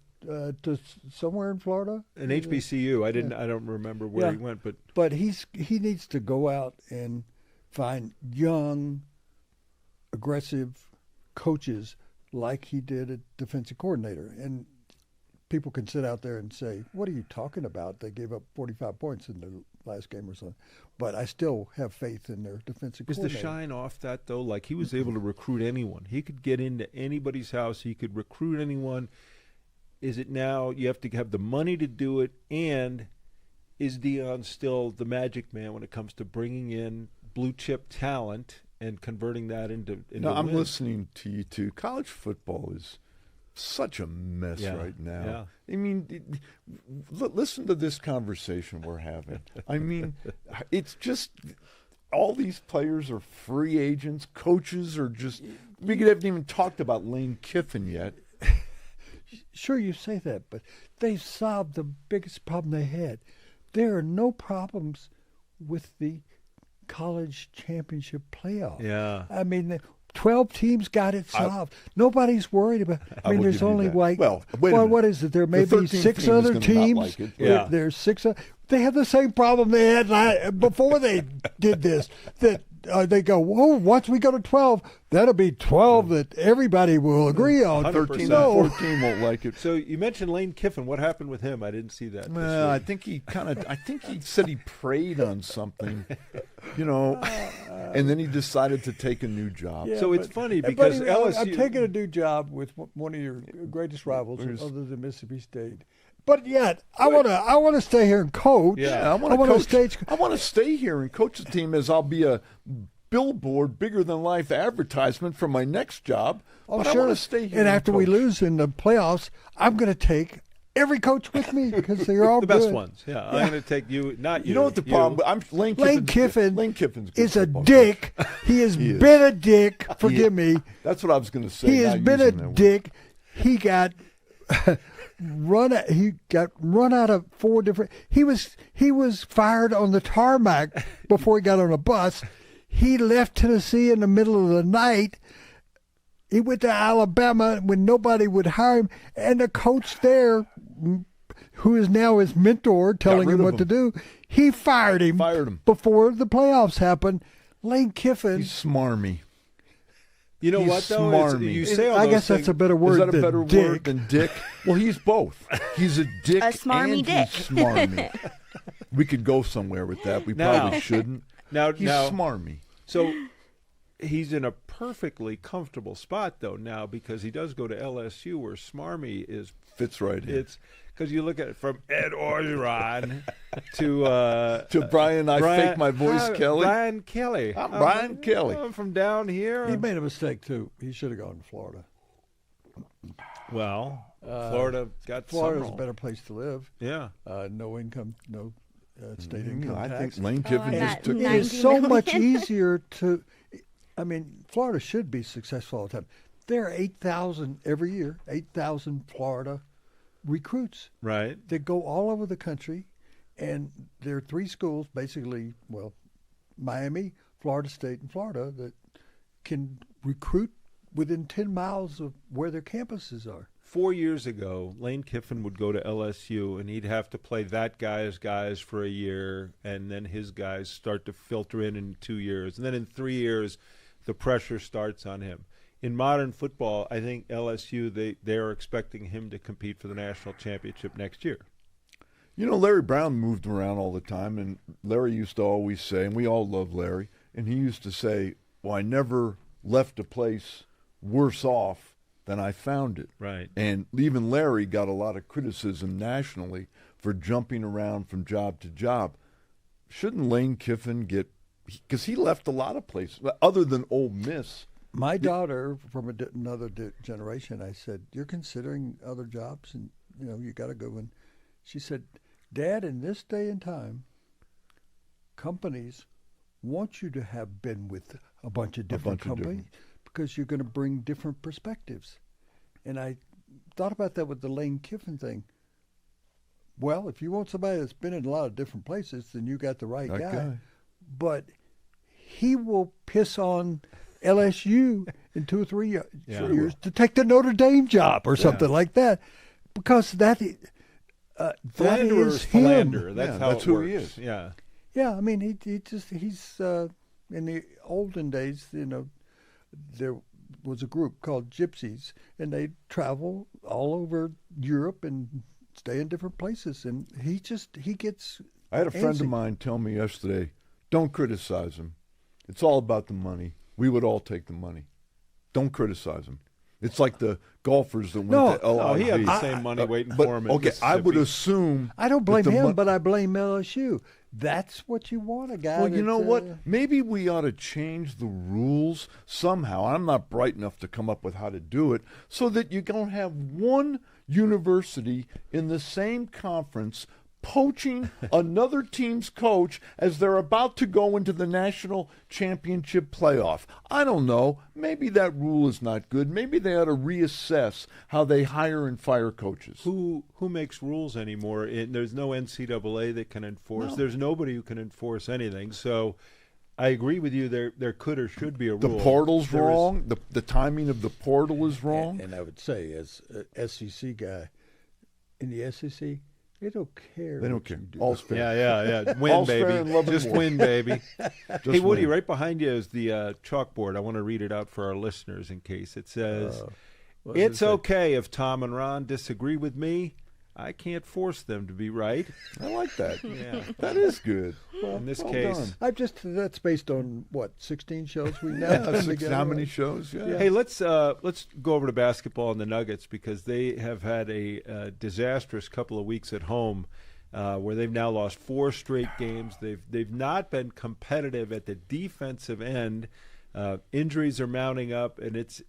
somewhere in Florida. An HBCU. I don't remember where he went, but he needs to go out and find young, aggressive coaches like he did a defensive coordinator. And people can sit out there and say, what are you talking about? They gave up 45 points in the last game or something. But I still have faith in their defensive coordinator. Is the shine off that, though? Like, he was able to recruit anyone. He could get into anybody's house. He could recruit anyone. Is it now you have to have the money to do it? And is Deion still the magic man when it comes to bringing in blue-chip talent and converting that into No, I'm wins? listening to you, too. College football is such a mess right now. Yeah. I mean, listen to this conversation we're having. I mean, it's just all these players are free agents. Coaches are just – we haven't even talked about Lane Kiffin yet. Sure, you say that, but they solved the biggest problem they had. There are no problems with the college championship playoff. Yeah. I mean, 12 teams got it solved. Nobody's worried about. I mean, there's only like. Well, wait a minute. What is it? There may be 6 other teams. Like it. Yeah. There's 6. They have the same problem they had before they did this. That they go, whoa, once we go to 12, that'll be 12 that everybody will agree on. 13 100%. and 14 won't like it. So you mentioned Lane Kiffin. What happened with him? I didn't see that. Well, I think he said he prayed on something, and then he decided to take a new job. Yeah, so it's funny but because anyway, LSU. I'm taking a new job with one of your greatest rivals, other than Mississippi State. But yet, I want to stay here and coach. Yeah, I want to stay here and coach the team as I'll be a billboard bigger than life advertisement for my next job. Oh, but sure. I want to stay here. And after we coach. lose in the playoffs, I'm going to take every coach with me because they're all the best good. ones. Yeah, I'm going to take you, not you. You know what the problem? Lane Kiffin Kiffin's a good is a football dick. coach. He has been a dick. Forgive me. That's what I was going to say. He has not been a using that word. dick. He got run out of 4 different. He was fired on the tarmac before he got on a bus. He left Tennessee in the middle of the night. He went to Alabama when nobody would hire him, and the coach there, who is now his mentor, telling him what to do, he fired him. Before the playoffs happened. Lane Kiffin. He's smarmy. You know He's what, though? Smarmy. You say all I those guess that's things. a better word Is that a than better dick. word than dick? Well, he's both. He's a dick A smarmy and dick. he's smarmy. We could go somewhere with that. We Now- probably shouldn't. Now, He's smarmy. So he's in a perfectly comfortable spot, though, now, because he does go to LSU where smarmy is. Fits right in. It's because you look at it from Ed Orgeron to Brian, fake my voice, Kelly. Brian Kelly. I'm Brian Kelly. I'm from down here. He made a mistake too. He should have gone to Florida. Well, Florida's Florida's a some- better place to live. Yeah. No income, no state income I tax. think Lane Kiffin and just that took It 90 is so million. much easier to. I mean, Florida should be successful all the time. There are 8,000 every year. 8,000 Florida recruits. Right. They go all over the country, and there are 3 schools, basically, well, Miami, Florida State, and Florida, that can recruit within 10 miles of where their campuses are. 4 years ago, Lane Kiffin would go to LSU, and he'd have to play that guy's guys for a year, and then his guys start to filter in 2 years. And then in 3 years, the pressure starts on him. In modern football, I think LSU, they're expecting him to compete for the national championship next year. You know, Larry Brown moved around all the time, and Larry used to always say, and we all love Larry, and he used to say, well, I never left a place worse off than I found it. Right. And even Larry got a lot of criticism nationally for jumping around from job to job. Shouldn't Lane Kiffin get – because he left a lot of places, other than Ole Miss. My daughter, from another generation, I said, you're considering other jobs, and, you got to go. And she said, Dad, in this day and time, companies want you to have been with a bunch of different companies because you're going to bring different perspectives. And I thought about that with the Lane Kiffin thing. Well, if you want somebody that's been in a lot of different places, then you got the right guy. But he will piss on LSU in 2 or 3 years to take the Notre Dame job or something like that, because that is him. Philander. That's how that's it who works. he is. Yeah. Yeah, I mean, he's in the olden days, there was a group called Gypsies, and they travel all over Europe and stay in different places, and he gets. I had a friend antsy. of mine tell me yesterday, don't criticize him. It's all about the money. We would all take the money. Don't criticize him. It's like the golfers that went to LIV. Oh, he had the same money waiting but, for him. in okay, I would Mississippi. assume. I don't blame that the him, mon- but I blame LSU. That's what you want, a guy. Well, you know that's, what? Maybe we ought to change the rules somehow. I'm not bright enough to come up with how to do it, so that you don't have one university in the same conference poaching another team's coach as they're about to go into the national championship playoff. I don't know. Maybe that rule is not good. Maybe they ought to reassess how they hire and fire coaches. Who makes rules anymore? There's no NCAA that can enforce. No. There's nobody who can enforce anything. So I agree with you. There could or should be a The rule. portal's There is- wrong. The timing of the portal is wrong. And I would say, as a SEC guy, in the SEC, they don't care. They don't what care. you do. All's fair. Yeah. Win, All's fair in baby. love and Just war. win, baby. Just Hey, Woody, win. right behind you is the chalkboard. I want to read it out for our listeners in case. It says, What does it it's say? okay if Tom and Ron disagree with me. I can't force them to be right. I like that. Yeah. That is good. Well, In this well case. done. That's based on what, 16 shows we now Yeah, done six, together, how many right? shows? Yeah. Hey, let's go over to basketball and the Nuggets, because they have had a disastrous couple of weeks at home, where they've now lost 4 straight games. They've not been competitive at the defensive end. Injuries are mounting up, and it's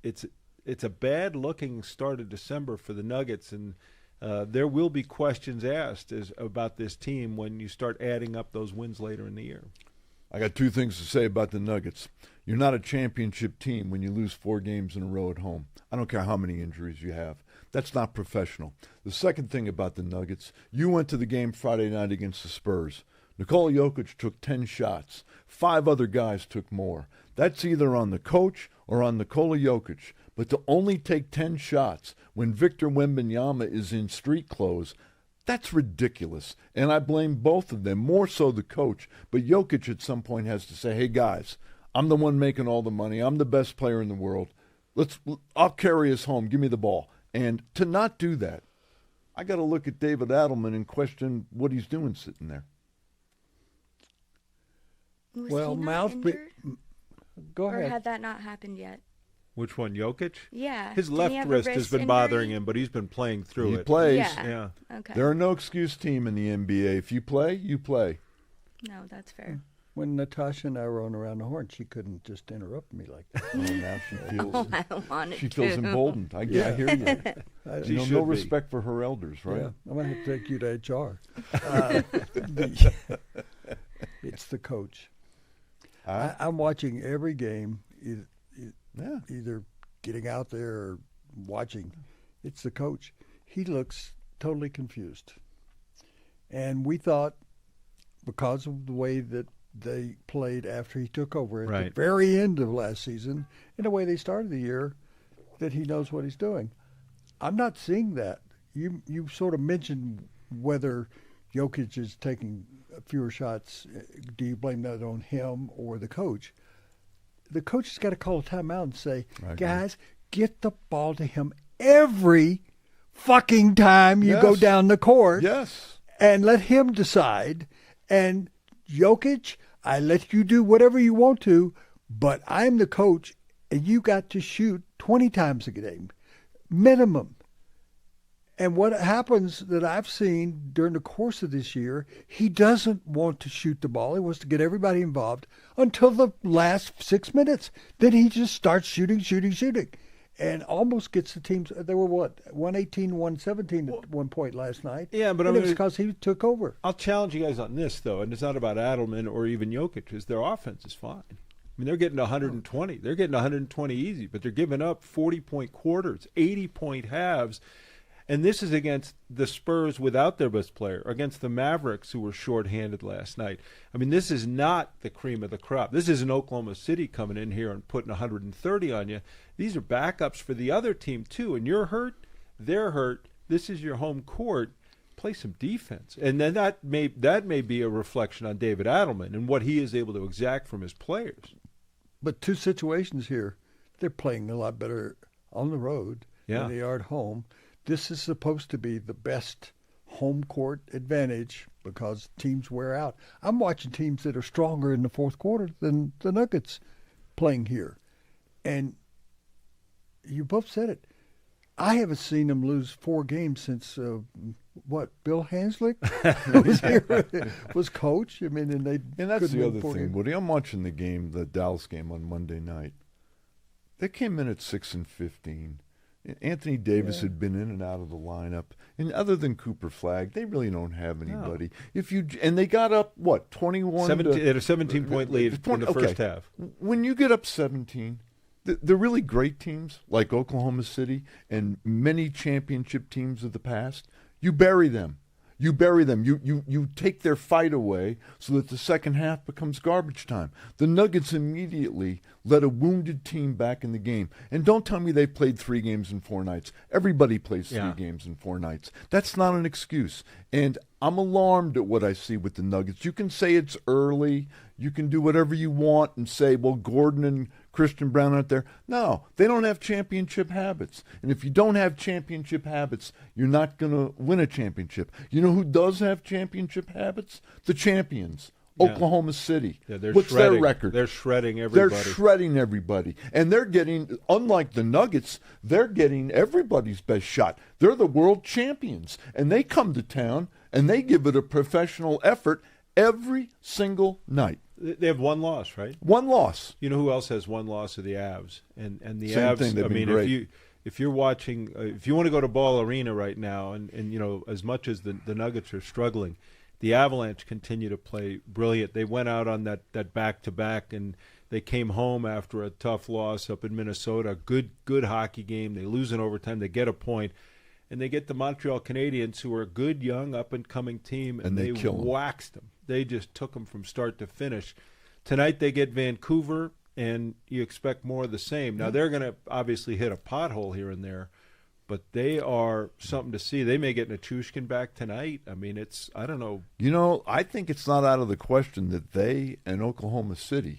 a bad looking start of December for the Nuggets, and there will be questions asked about this team when you start adding up those wins later in the year. I got 2 things to say about the Nuggets. You're not a championship team when you lose 4 games in a row at home. I don't care how many injuries you have. That's not professional. The second thing about the Nuggets, you went to the game Friday night against the Spurs. Nikola Jokic took 10 shots. 5 other guys took more. That's either on the coach or on Nikola Jokic. But to only take 10 shots when Victor Wembanyama is in street clothes, that's ridiculous. And I blame both of them, more so the coach. But Jokic at some point has to say, hey, guys, I'm the one making all the money. I'm the best player in the world. I'll carry us home. Give me the ball. And to not do that, I got to look at David Adelman and question what he's doing sitting there. Was Well, he not mouth. injured? Go Or ahead. had that not happened yet? Which one, Jokic? Yeah. His Didn't he left have a wrist has been injury? bothering him, but he's been playing through He it. plays. Yeah. Yeah. Okay. There are no excuse team in the NBA. If you play, you play. No, that's fair. When Natasha and I were on Around the Horn, she couldn't just interrupt me like that. Oh, now she feels Oh, I wanted she feels to. emboldened. I hear you. She No should be. respect for her elders, right? Yeah, I'm going to have to take you to HR. It's the coach. I'm watching every game, Yeah. either getting out there or watching. It's the coach. He looks totally confused. And we thought, because of the way that they played after he took over at the Right. very end of last season, and the way they started the year, that he knows what he's doing. I'm not seeing that. You sort of mentioned whether Jokic is taking fewer shots. Do you blame that on him or the coach? The coach has got to call a timeout and say, I agree. guys, get the ball to him every fucking time you go Yes. down the court Yes. and let him decide. And Jokic, I let you do whatever you want to, but I'm the coach, and you got to shoot 20 times a game, minimum. And what happens that I've seen during the course of this year, he doesn't want to shoot the ball. He wants to get everybody involved until the last 6 minutes. Then he just starts shooting, and almost gets the teams. They were what, 118, 117 at one point last night. Yeah, but and I it was mean, because he took over. I'll challenge you guys on this, though, and it's not about Adelman or even Jokic, because their offense is fine. I mean, they're getting 120. They're getting 120 easy, but they're giving up 40-point quarters, 80-point halves. And this is against the Spurs without their best player, against the Mavericks who were shorthanded last night. I mean, this is not the cream of the crop. This isn't Oklahoma City coming in here and putting 130 on you. These are backups for the other team, too. And you're hurt, they're hurt. This is your home court. Play some defense. And then that may be a reflection on David Adelman and what he is able to exact from his players. But two situations here. They're playing a lot better on the road Yeah. than they are at home. This is supposed to be the best home court advantage because teams wear out. I'm watching teams that are stronger in the fourth quarter than the Nuggets playing here. And you both said it. I haven't seen them lose 4 games since, Bill Hanslick was here, was coach. I mean, and that's the other thing, games. Woody. I'm watching the Dallas game on Monday night. They came in at 6-15. Anthony Davis had been in and out of the lineup, and other than Cooper Flagg, they really don't have anybody. No. And they got up 21. They had a 17-point lead in the first half. When you get up 17. The really great teams like Oklahoma City and many championship teams of the past, you bury them. You bury them. You take their fight away so that the second half becomes garbage time. The Nuggets immediately let a wounded team back in the game. And don't tell me they played 3 games in 4 nights. Everybody plays 3 games in 4 nights. That's not an excuse. And I'm alarmed at what I see with the Nuggets. You can say it's early. You can do whatever you want and say, well, Gordon and Christian Brown aren't there. No, they don't have championship habits. And if you don't have championship habits, you're not going to win a championship. You know who does have championship habits? The champions. Yeah. Oklahoma City. Yeah, what's shredding. Their record? They're shredding everybody. They're shredding everybody. And they're getting, unlike the Nuggets, they're getting everybody's best shot. They're the world champions. And they come to town and they give it a professional effort every single night. They have 1 loss, right? 1 loss. You know who else has 1 loss? Are the Avs. And the Same Avs, thing. They've been great. if you're watching, if you want to go to Ball Arena right now, and you know, as much as the Nuggets are struggling, the Avalanche continue to play brilliant. They went out on that back-to-back, and they came home after a tough loss up in Minnesota. Good hockey game. They lose in overtime. They get a point. And they get the Montreal Canadiens, who are a good, young, up-and-coming team, and they waxed them. They just took them from start to finish. Tonight they get Vancouver, and you expect more of the same. Now, they're going to obviously hit a pothole here and there, but they are something to see. They may get Nichushkin back tonight. I mean, I don't know. You know, I think it's not out of the question that they and Oklahoma City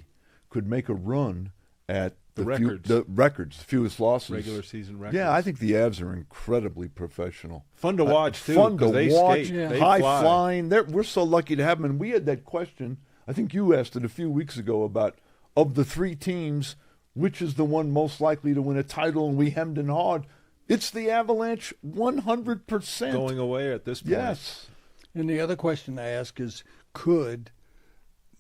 could make a run at the records, the fewest losses. Regular season records. Yeah, I think the Avs are incredibly professional. Fun to watch, too. Fun to watch. Skate. They high fly. flying. We're so lucky to have them. And we had that question, I think you asked it a few weeks ago, about, of the 3 teams, which is the one most likely to win a title, and we hemmed and hawed. It's the Avalanche 100%. Going away at this point. Yes. And the other question I ask is, could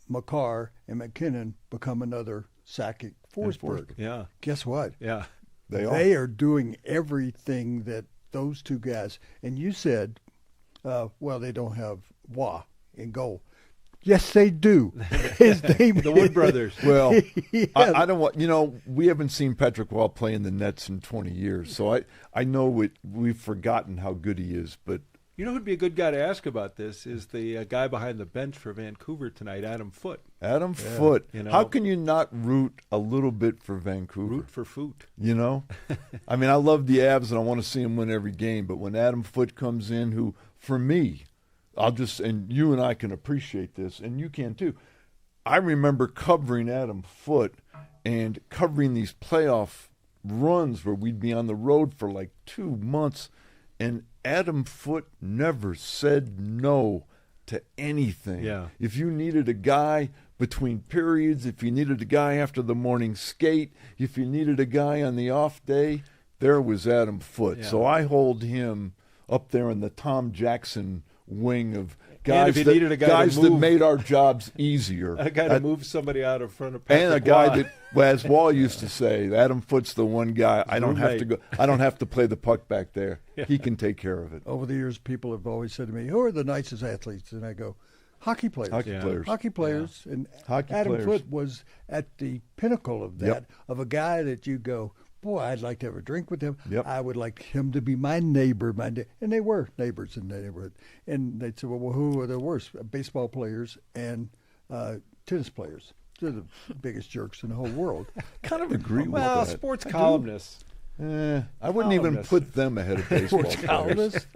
McCarr and McKinnon become another Sakic Forsberg? Yeah. Guess what? Yeah. They are doing everything that those 2 guys. And you said, well, they don't have Wah in goal. Yes, they do. His name the Wood Brothers. Well, I don't want, we haven't seen Patrick Waugh play in the Nets in 20 years, so I know we've forgotten how good he is, but you know who'd be a good guy to ask about this is the guy behind the bench for Vancouver tonight, Adam Foote. Adam Foote. You know, how can you not root a little bit for Vancouver? Root for Foote. You know? I mean, I love the Avs, and I want to see him win every game, but when Adam Foote comes in, who, for me, and you and I can appreciate this, and you can too, I remember covering Adam Foote and covering these playoff runs where we'd be on the road for like 2 months, and Adam Foote never said no to anything. Yeah. If you needed a guy between periods, if you needed a guy after the morning skate, if you needed a guy on the off day, there was Adam Foote. Yeah. So I hold him up there in the Tom Jackson wing of guys that made our jobs easier. A guy to move somebody out in front of Patrick and a guy Waugh. that, well, as Wall used to say, Adam Foote's the one guy I don't have to go. I don't have to play the puck back there. Yeah. He can take care of it. Over the years, people have always said to me, who are the nicest athletes? And I go, hockey players. Hockey players. Yeah. And hockey Adam players. Foote was at the pinnacle of that, of a guy that you go, boy, I'd like to have a drink with him. Yep. I would like him to be my neighbor. And they were neighbors in the neighborhood. And they'd say, well, who are the worst? Baseball players and tennis players. They're the biggest jerks in the whole world. Kind of agree with Well, that. sports columnists. I wouldn't even Columnists. put them ahead of baseball Sports players. columnists.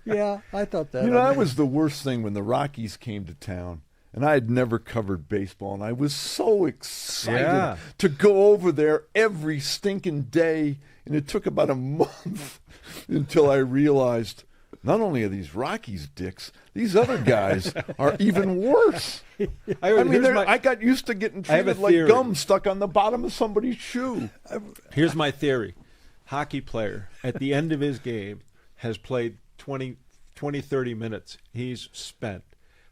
Yeah, I thought that. You know, I that mean, was the worst thing when the Rockies came to town. And I had never covered baseball, and I was so excited Yeah. to go over there every stinking day. And it took about a month until I realized not only are these Rockies dicks, these other guys are even worse. I mean, I got used to getting I have a treated like theory. gum stuck on the bottom of somebody's shoe. Here's my theory. Hockey player, at the end of his game, has played 20, 30 minutes. He's spent.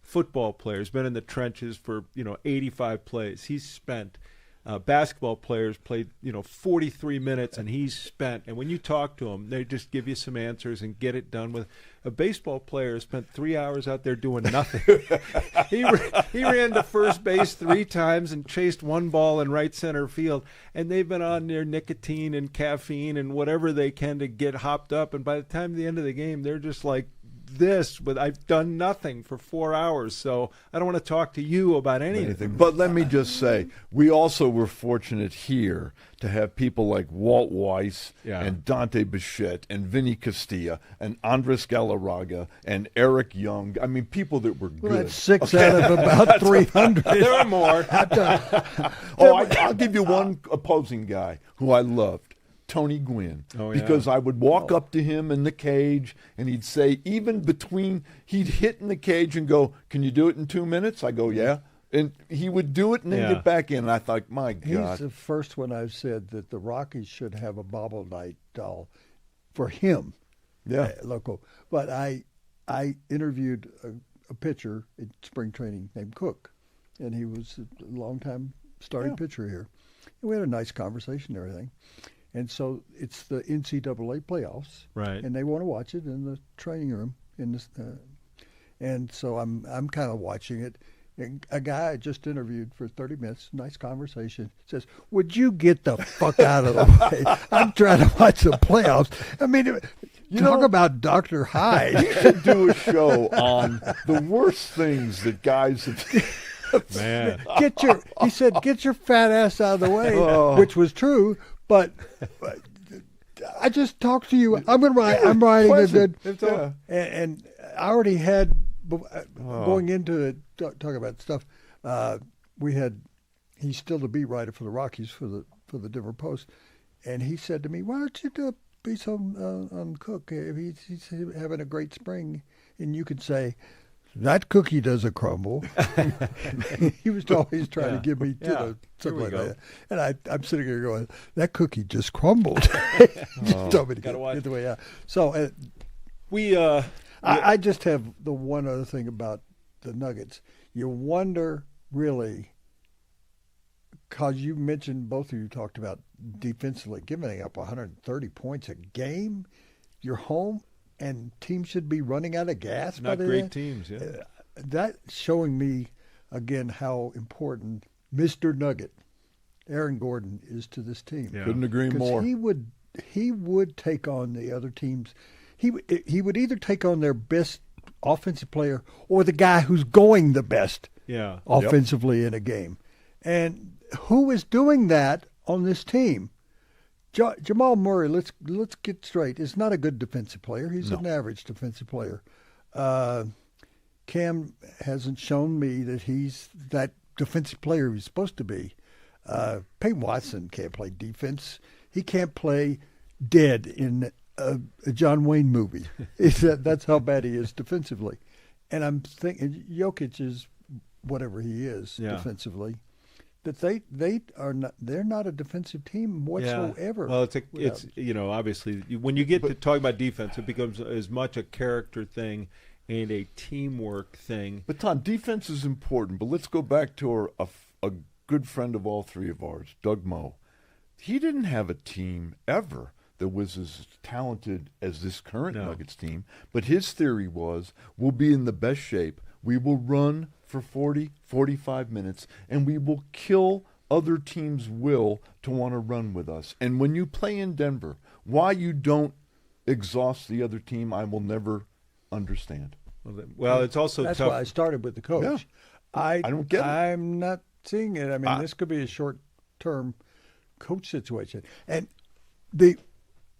Football player has been in the trenches for 85 plays. He's spent. Basketball players played 43 minutes and he's spent. And when you talk to them, they just give you some answers and get it done with. A baseball player spent 3 hours out there doing nothing. he ran to first base 3 times and chased one ball in right center field. And they've been on their nicotine and caffeine and whatever they can to get hopped up. And by the time the end of the game, they're just like this, but I've done nothing for 4 hours, so I don't want to talk to you about anything. But let me just say, we also were fortunate here to have people like Walt Weiss and Dante Bichette and Vinny Castilla and Andres Galarraga and Eric Young. I mean, people that were good. well, that's 6 out of about 300. There are more. I'll give you one opposing guy who I loved. Tony Gwynn, because I would walk up to him in the cage and he'd say, even between, he'd hit in the cage and go, "Can you do it in 2 minutes?" I go, "Yeah." And he would do it and then get back in. And I thought, my God. He's the first one I've said that the Rockies should have a bobble night doll for him. Yeah. Local. But I interviewed a pitcher in spring training named Cook, and he was a long-time starting pitcher here. And we had a nice conversation and everything. And so it's the NCAA playoffs, Right. and they want to watch it in the training room. And so I'm kind of watching it. And a guy I just interviewed for 30 minutes, nice conversation, says, "Would you get the fuck out of the way? I'm trying to watch the playoffs." I mean, talk about Dr. Hyde. We should do a show on the worst things that guys have. Man. He said, "Get your fat ass out of the way," which was true. But I just talked to you. I'm writing a good. And I already had going into it, talking about stuff. He's still the beat writer for the Rockies for the Denver Post, and he said to me, "Why don't you do a piece on Cook? He's having a great spring, and you could say." That cookie doesn't crumble. He was always trying to give me something like that. And I'm sitting here going, that cookie just crumbled. Just told me to get the way out. So I just have the one other thing about the Nuggets. You wonder, really, because you mentioned, both of you talked about defensively, giving up 130 points a game. You're home. And teams should be running out of gas. Not great teams, yeah. That's showing me, again, how important Mr. Nugget, Aaron Gordon, is to this team. Yeah. Couldn't agree more. He would take on the other teams. He would either take on their best offensive player or the guy who's going the best offensively in a game. And who is doing that on this team? Jamal Murray, let's get straight, is not a good defensive player. He's an average defensive player. Cam hasn't shown me that he's that defensive player he's supposed to be. Peyton Watson can't play defense. He can't play dead in a John Wayne movie. That's how bad he is defensively. And I'm thinking Jokic is whatever he is defensively. That they're not a defensive team whatsoever. Well, it's obviously when you get to talk about defense, it becomes as much a character thing and a teamwork thing. But Tom, defense is important. But let's go back to a good friend of all three of ours, Doug Moe. He didn't have a team ever that was as talented as this current Nuggets team. But his theory was, we'll be in the best shape. We will run for 40, 45 minutes, and we will kill other teams' will to want to run with us. And when you play in Denver, why you don't exhaust the other team, I will never understand. Well, it's also That's tough. why I started with the coach. Yeah. I don't get it. I'm not seeing it. I mean, this could be a short-term coach situation. And the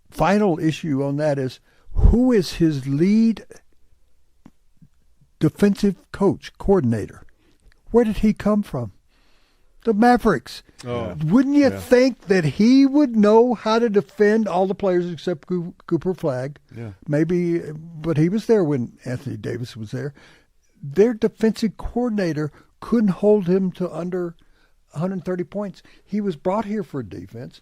final issue on that is, who is his lead defensive coordinator? Where did he come from? The Mavericks. Oh. Wouldn't you think that he would know how to defend all the players except Cooper Flagg? Yeah. Maybe, but he was there when Anthony Davis was there. Their defensive coordinator couldn't hold him to under 130 points. He was brought here for defense,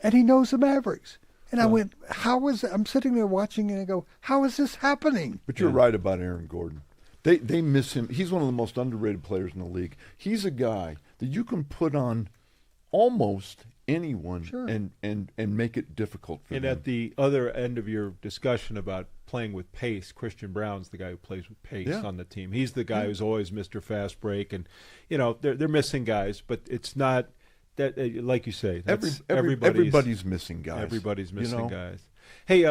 and he knows the Mavericks. And I went, I'm sitting there watching, and I go, how is this happening? But you're right about Aaron Gordon. They miss him. He's one of the most underrated players in the league. He's a guy that you can put on almost anyone and make it difficult for And them. at the other end of your discussion about playing with pace, Christian Brown's the guy who plays with pace on the team. He's the guy who's always Mr. Fast Break, and they're missing guys, but it's not that like you say. That's everybody's missing guys. Everybody's missing guys. Hey,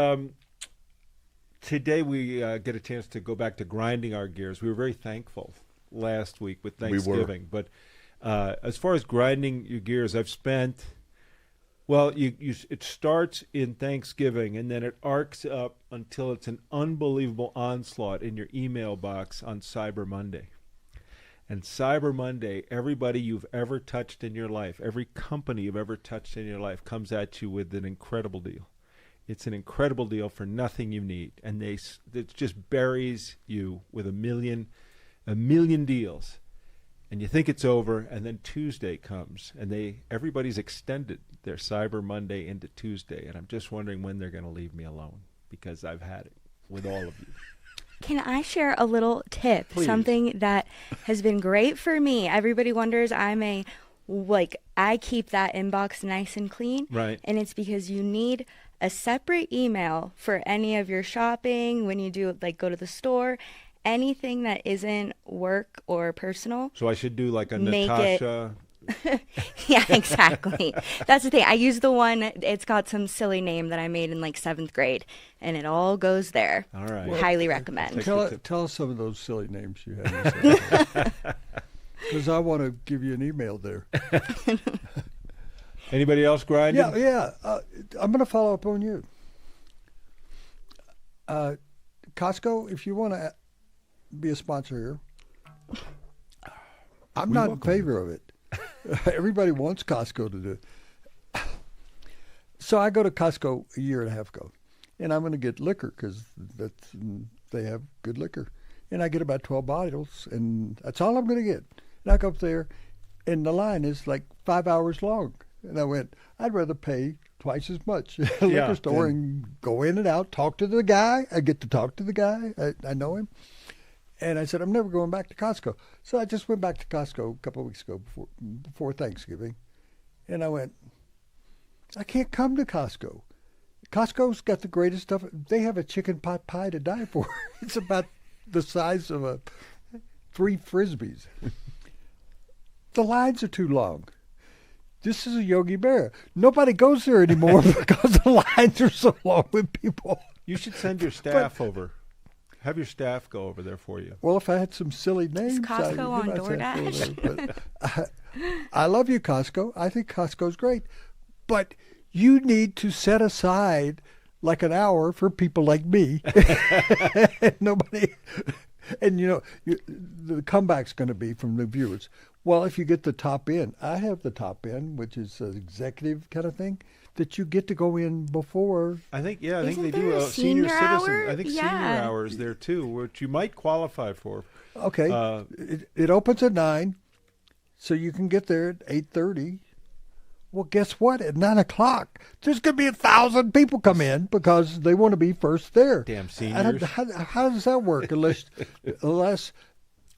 today we get a chance to go back to grinding our gears. We were very thankful last week with Thanksgiving, but as far as grinding your gears, I've spent. Well, it starts in Thanksgiving, and then it arcs up until it's an unbelievable onslaught in your email box on Cyber Monday. And Cyber Monday, everybody you've ever touched in your life, every company you've ever touched in your life comes at you with an incredible deal. It's an incredible deal for nothing you need, and it just buries you with a million deals. And you think it's over, and then Tuesday comes, and everybody's extended their Cyber Monday into Tuesday, and I'm just wondering when they're going to leave me alone, because I've had it with all of you. Can I share a little tip? Please. Something that has been great for me. Everybody wonders I keep that inbox nice and clean. Right. And it's because you need a separate email for any of your shopping, when you do go to the store, anything that isn't work or personal. So I should do like a Make Natasha. Yeah, exactly. That's the thing. I use the one, it's got some silly name that I made in 7th grade, and it all goes there. All right. Highly recommend. Tell us some of those silly names you have. Because I want to give you an email there. Anybody else grinding? Yeah. I'm going to follow up on you. Costco, if you want to be a sponsor here, I'm not in favor of it. Everybody wants Costco to do it. So I go to Costco a year and a half ago, and I'm going to get liquor because they have good liquor. And I get about 12 bottles, and that's all I'm going to get. And I go up there, and the line is 5 hours long. And I went, I'd rather pay twice as much at a liquor store and go in and out, talk to the guy. I get to talk to the guy. I know him. And I said, I'm never going back to Costco. So I just went back to Costco a couple of weeks ago before Thanksgiving. And I went, I can't come to Costco. Costco's got the greatest stuff. They have a chicken pot pie to die for. It's about the size of 3 Frisbees. The lines are too long. This is a Yogi Berra. Nobody goes there anymore because the lines are so long with people. You should send your staff over. Have your staff go over there for you. Well, if I had some silly names. Is Costco on DoorDash? I love you, Costco. I think Costco's great. But you need to set aside an hour for people like me. Nobody. And, the comeback's going to be from the viewers. Well, if you get the top end, I have the top end, which is an executive kind of thing, that you get to go in before. I think they Isn't do there a a senior senior citizen. hour? I think Yeah. senior hours there too, which you might qualify for. Okay. It opens at 9, so you can get there at 8:30. Well, guess what? At 9 o'clock, there's going to be 1,000 people come in because they want to be first there. Damn seniors. How does that work? Unless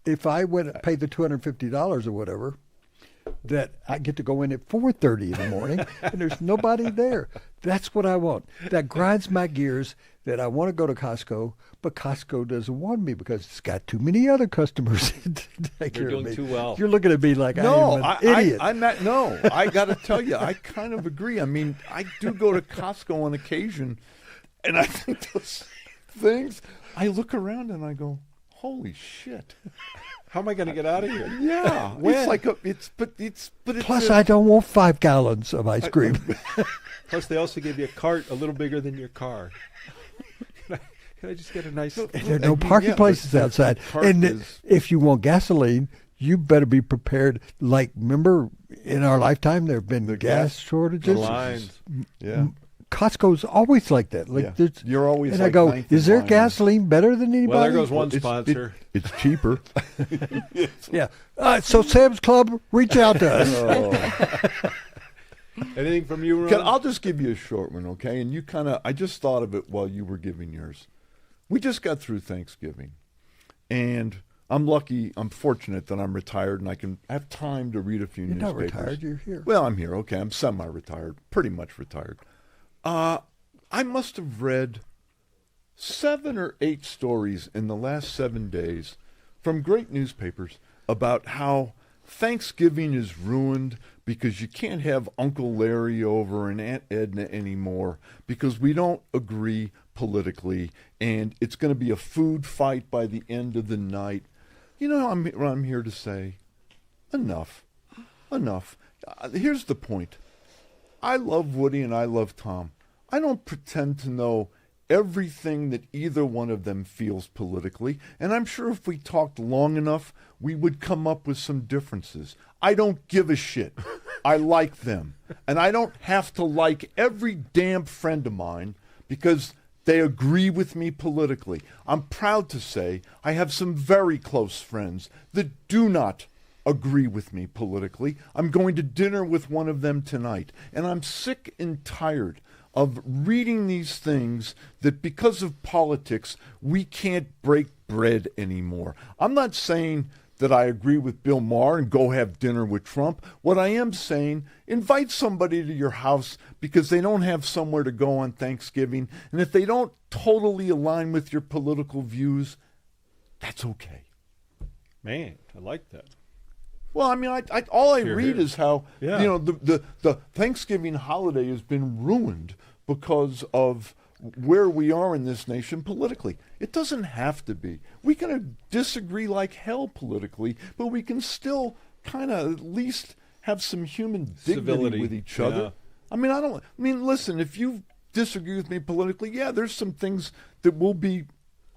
if I went and paid the $250 or whatever, that I get to go in at 4:30 in the morning and there's nobody there. That's what I want. That grinds my gears that I want to go to Costco, but Costco doesn't want me because it's got too many other customers to take care of me. You're doing too well. You're looking at me like I'm an idiot. I got to tell you, I kind of agree. I mean, I do go to Costco on occasion, and I think those things, I look around and I go, holy shit. How am I going to get out of here? Yeah. It's Plus, I don't want 5 gallons of ice cream. Plus, they also give you a cart a little bigger than your car. Can I just get a nice... There are no parking places outside. And if you want gasoline, you better be prepared. Like, remember, in our lifetime, there have been gas shortages. The lines. Yeah. Costco's always like that. Like you're always and like I go, is there gasoline better than anybody? Well, there goes one sponsor. It's cheaper. Yeah. So Sam's Club, reach out to us. Anything from you, Ron? I'll just give you a short one, okay? And I just thought of it while you were giving yours. We just got through Thanksgiving, and I'm fortunate that I'm retired and I can have time to read a few newspapers. You're not retired, you're here. Well, I'm here, okay. I'm semi-retired, pretty much retired. I must have read 7 or 8 stories in the last 7 days from great newspapers about how Thanksgiving is ruined because you can't have Uncle Larry over and Aunt Edna anymore because we don't agree politically, and it's going to be a food fight by the end of the night. You know what I'm here to say? Enough. Here's the point. I love Woody and I love Tom. I don't pretend to know everything that either one of them feels politically, and I'm sure if we talked long enough, we would come up with some differences. I don't give a shit. I like them. And I don't have to like every damn friend of mine because they agree with me politically. I'm proud to say I have some very close friends that do not agree with me politically. I'm going to dinner with one of them tonight, and I'm sick and tired of reading these things that because of politics, we can't break bread anymore. I'm not saying that I agree with Bill Maher and go have dinner with Trump. What I am saying, invite somebody to your house because they don't have somewhere to go on Thanksgiving. And if they don't totally align with your political views, that's okay. Man, I like that. Well, I mean, all I read is how the Thanksgiving holiday has been ruined because of where we are in this nation politically. It doesn't have to be. We can disagree like hell politically, but we can still kind of at least have some human dignity Civility with each other. Yeah. Listen, if you disagree with me politically, there's some things that we'll be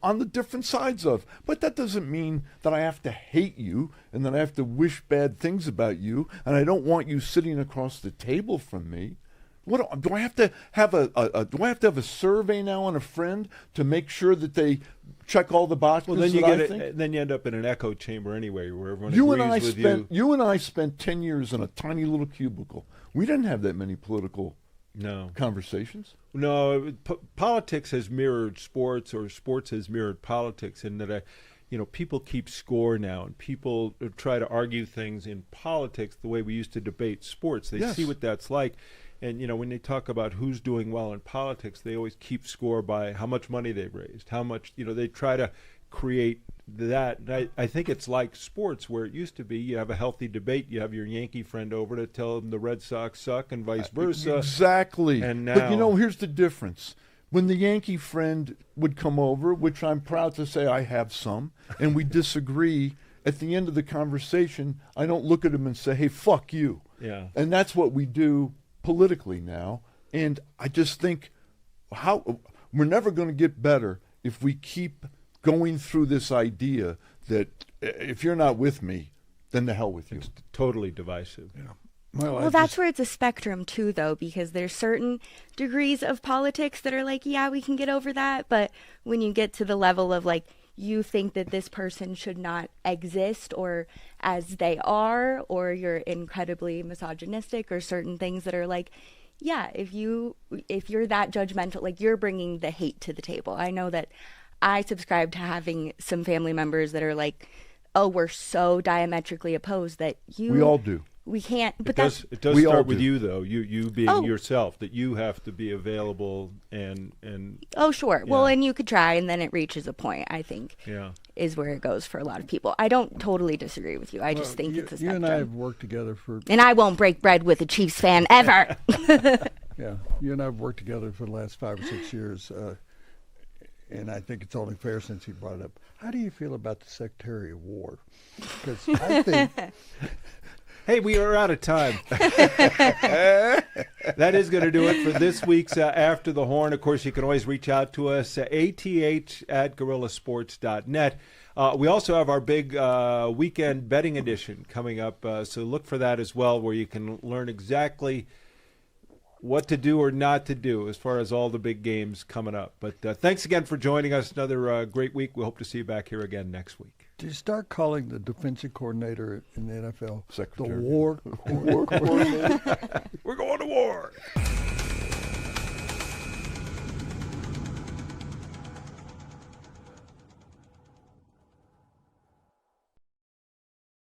on the different sides of. But that doesn't mean that I have to hate you and that I have to wish bad things about you and I don't want you sitting across the table from me. What do I have to have a survey now on a friend to make sure that they check all the boxes? Well, then you end up in an echo chamber anyway, where everyone agrees with you. You and I spent 10 years in a tiny little cubicle. We didn't have that many political conversations. No, politics has mirrored sports, or sports has mirrored politics, in that people keep score now, and people try to argue things in politics the way we used to debate sports. They see what that's like. And, when they talk about who's doing well in politics, they always keep score by how much money they've raised, how much, they try to create that. And I think it's like sports, where it used to be you have a healthy debate, you have your Yankee friend over to tell them the Red Sox suck and vice versa. Exactly. And now, but, here's the difference. When the Yankee friend would come over, which I'm proud to say I have some, and we disagree, at the end of the conversation, I don't look at him and say, hey, fuck you. Yeah. And that's what we do politically now, and I just think we're never going to get better if we keep going through this idea that if you're not with me, then the hell with you. It's totally divisive. Yeah. Well, that's where it's a spectrum too, though, because there's certain degrees of politics that are like, yeah, we can get over that, but when you get to the level of like, you think that this person should not exist or as they are, or you're incredibly misogynistic, or certain things that are like, yeah, if you're that judgmental, like you're bringing the hate to the table. I know that I subscribe to having some family members that are like, oh, we're so diametrically opposed that we all do. we can't. But it does We all start with do. you, though. You being Oh. yourself, that you have to be available and oh, sure. Well, Yeah. and you could try, and then it reaches a point, I think, yeah. is where it goes for a lot of people. I don't totally disagree with you. I just think it's a You spectrum. and I have worked together for And I won't break bread with a Chiefs fan ever. Yeah, you and I have worked together for the last 5 or 6 years, and I think it's only fair since you brought it up. How do you feel about the Secretary of War? Because I think Hey, we are out of time. That is going to do it for this week's After the Horn. Of course, you can always reach out to us, ath@gorillasports.net. We also have our big weekend betting edition coming up, so look for that as well, where you can learn exactly what to do or not to do as far as all the big games coming up. But thanks again for joining us. Another great week. We hope to see you back here again next week. do you start calling the defensive coordinator in the NFL Secretary. the war coordinator? We're going to war.